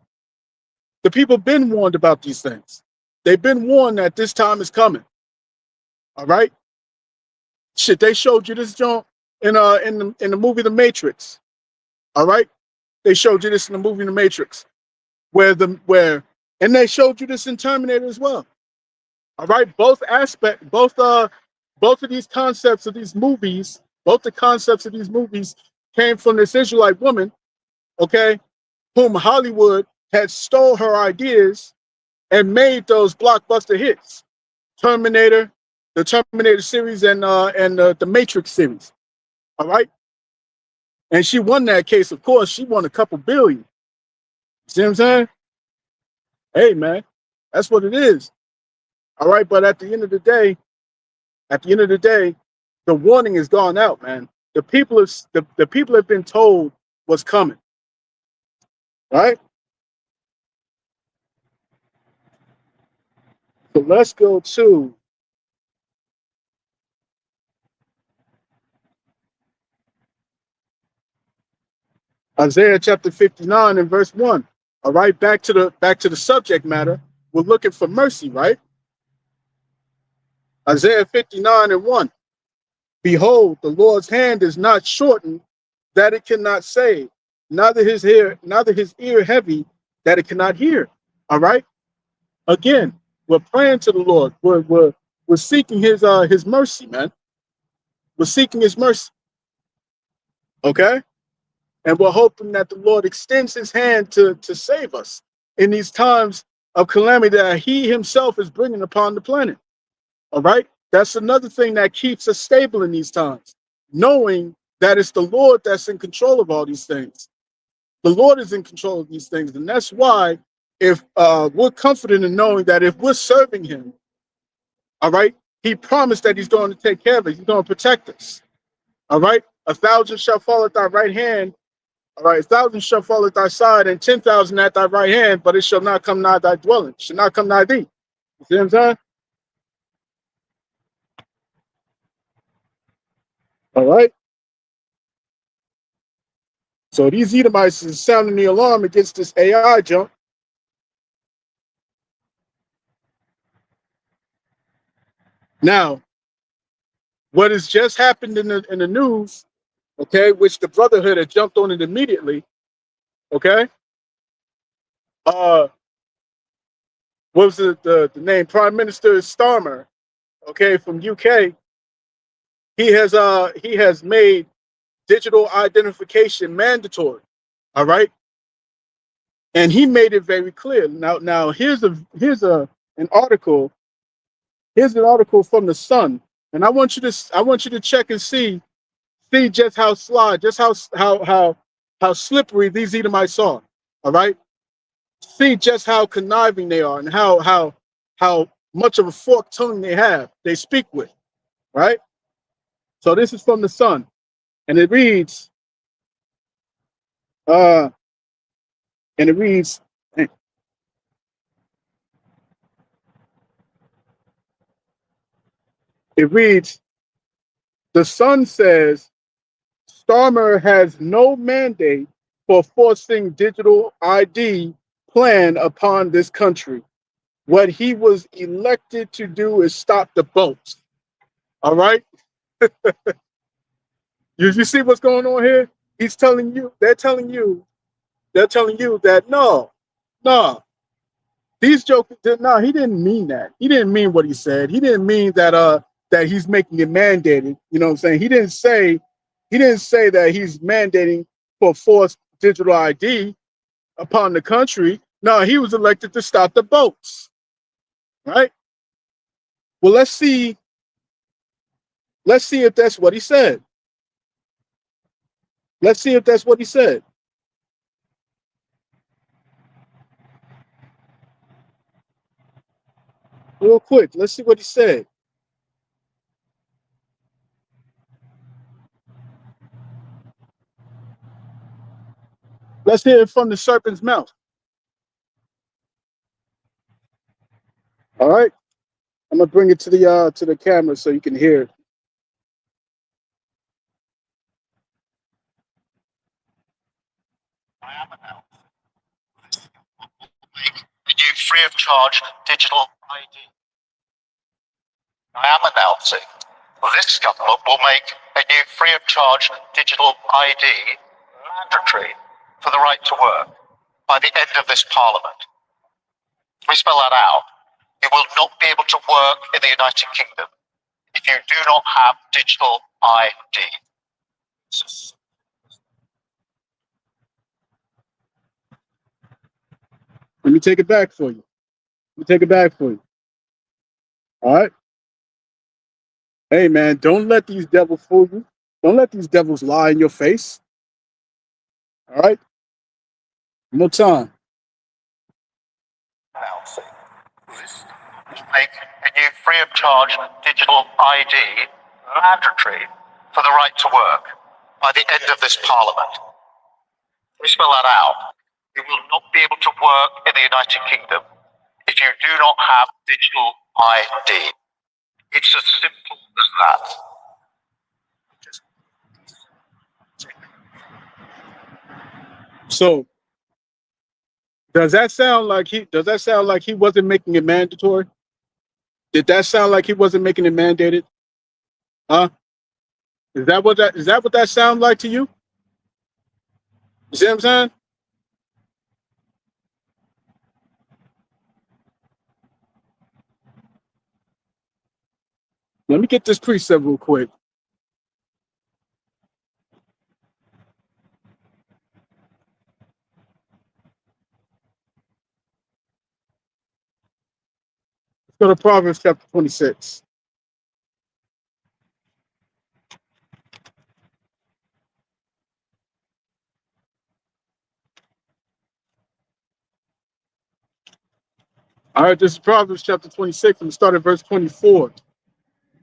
Speaker 1: The people have been warned about these things. They've been warned that this time is coming. All right? Shit, they showed you this joint in the movie The Matrix. All right? They showed you this in the movie The Matrix. And they showed you this in Terminator as well. All right? Both of these concepts of these movies, came from this Israelite woman, okay, whom Hollywood had stole her ideas and made those blockbuster hits. Terminator, the Terminator series, and the Matrix series. All right. And she won that case, of course. She won a couple billion. See what I'm saying? Hey, man, that's what it is. All right. But at the end of the day, the warning has gone out, man. The people have been told what's coming. Right? So let's go to Isaiah chapter 59 and verse 1. All right, back to the subject matter. We're looking for mercy, right? Isaiah 59 and 1. Behold, the Lord's hand is not shortened that it cannot save, neither his ear heavy that it cannot hear. All right. Again, we're praying to the Lord. We're seeking his mercy, man. We're seeking his mercy. Okay? And we're hoping that the Lord extends his hand to save us in these times of calamity that he himself is bringing upon the planet. All right? That's another thing that keeps us stable in these times, knowing that it's the Lord that's in control of all these things. The Lord is in control of these things. And that's why if we're confident in knowing that if we're serving him, all right, he promised that he's going to take care of us. He's going to protect us. All right? 1,000 shall fall at thy right hand. All right, 1,000 shall fall at thy side, and 10,000 at thy right hand, but it shall not come nigh thy dwelling. It shall not come nigh thee. You see what I'm saying? All right. So these Edomites is sounding the alarm against this AI jump. Now, what has just happened in the news, okay, which the Brotherhood had jumped on it immediately, okay? What was the name? Prime Minister Starmer, okay, from UK. He has made digital identification mandatory. All right. And he made it very clear. Now here's an article. Here's an article from the Sun, and I want you to check and see just how sly, just how slippery these Edomites are. All right, see just how conniving they are, and how much of a forked tongue they speak with. Right. So this is from the Sun, and it reads, uh, and it reads, it reads, the Sun says Starmer has no mandate for forcing digital ID plan upon this country. What he was elected to do is stop the boats. All right? You see what's going on here? He's telling you, they're telling you that no, these jokers, no, he didn't mean that. He didn't mean what he said. He didn't mean that he's making it mandated. You know what I'm saying? He didn't say that he's mandating for forced digital ID upon the country. No, he was elected to stop the boats. Right? Well, let's see if that's what he said. Let's see if that's what he said. Real quick, let's see what he said. Let's hear it from the serpent's mouth. All right. I'm gonna bring it to the camera so you can hear it.
Speaker 2: A new free of charge digital ID. I am announcing this government will make a new free of charge digital ID mandatory for the right to work by the end of this parliament. Let me spell that out. You will not be able to work in the United Kingdom if you do not have digital ID.
Speaker 1: Let me take it back for you. Let me take it back for you. All right. Hey man, don't let these devils fool you. Don't let these devils lie in your face. All right. No time.
Speaker 2: Make a new free of charge digital ID mandatory for the right to work by the end of this parliament. Let me spell that out. You will not be able to work in the United Kingdom if you do not have digital ID. It's as simple as that.
Speaker 1: So does that sound like he wasn't making it mandatory? Did that sound like he wasn't making it mandated? Huh? Is that what that sound like to you? You see what I'm saying? Let me get this precept real quick. Let's go to Proverbs chapter 26. All right, this is Proverbs chapter 26, and we start at verse 24.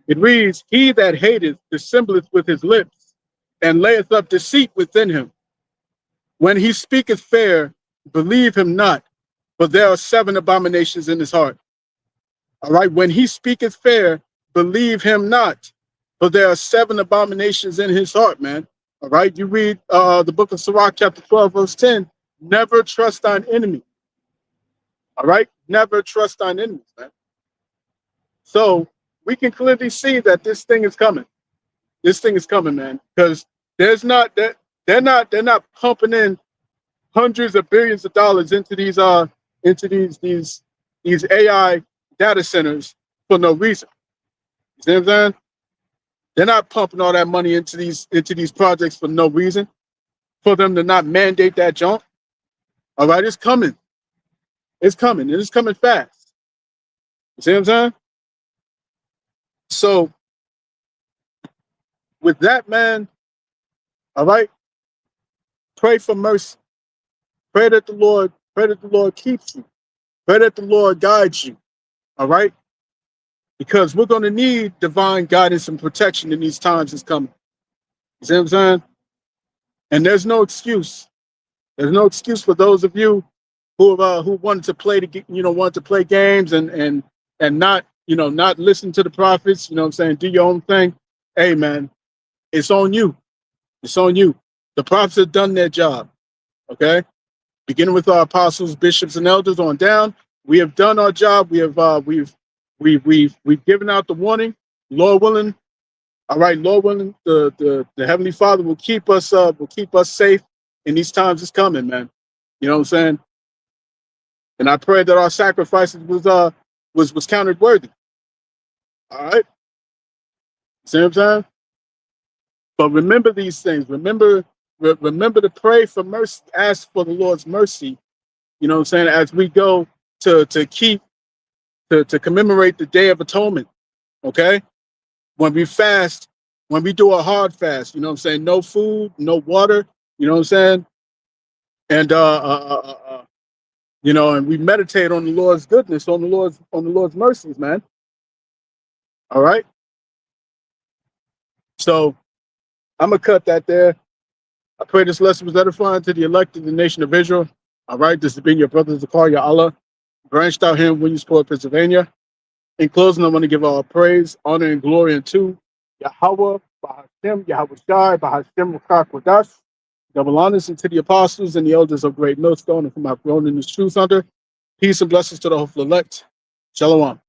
Speaker 1: It reads, "He that hateth dissembleth with his lips, and layeth up deceit within him. When he speaketh fair, believe him not, for there are 7 abominations in his heart." All right, when he speaketh fair, believe him not, for there are 7 abominations in his heart, man. All right, you read the book of Sirach, chapter 12, verse 10, never trust thine enemy. All right, never trust thine enemies, man. So we can clearly see that this thing is coming. This thing is coming, man, because there's not that they're not pumping in hundreds of billions of dollars into these AI data centers for no reason. You see what I'm saying? They're not pumping all that money into these projects for no reason, for them to not mandate that junk. All right, it's coming. It's coming, and it's coming fast. You see what I'm saying? So with that, man, all right, pray for mercy. Pray that the Lord keeps you. Pray that the Lord guides you. All right? Because we're going to need divine guidance and protection in these times that's coming. You see what I'm saying? And there's no excuse. There's no excuse for those of you who wanted to play wanted to play games and not, not listen to the prophets, you know what I'm saying? Do your own thing. Hey, man, it's on you. It's on you. The prophets have done their job. Okay? Beginning with our apostles, bishops, and elders on down, we have done our job. We have we've given out the warning. Lord willing, all right. Lord willing, the Heavenly Father will keep us safe in these times that's coming, man. You know what I'm saying? And I pray that our sacrifices was counted worthy. All right. See what I'm saying? But remember these things. Remember to pray for mercy. Ask for the Lord's mercy. You know what I'm saying? As we go to commemorate the Day of Atonement. Okay? When we fast, when we do a hard fast, you know what I'm saying? No food, no water, you know what I'm saying? And and we meditate on the Lord's goodness, on the Lord's mercies, man. All right. So I'm gonna cut that there. I pray this lesson was edifying to the elect of the nation of Israel. All right, this has been your brother Zakaria Allah, branched out here in Williamsport, Pennsylvania. In closing, I want to give all praise, honor, and glory unto Yahweh, Bahashem, Yahweh Shai, Bahashem, Rakak Wadash. Double honors unto the apostles and the elders of Great Millstone, and whom I've grown in this truth under. Peace and blessings to the hopeful elect. Shalom.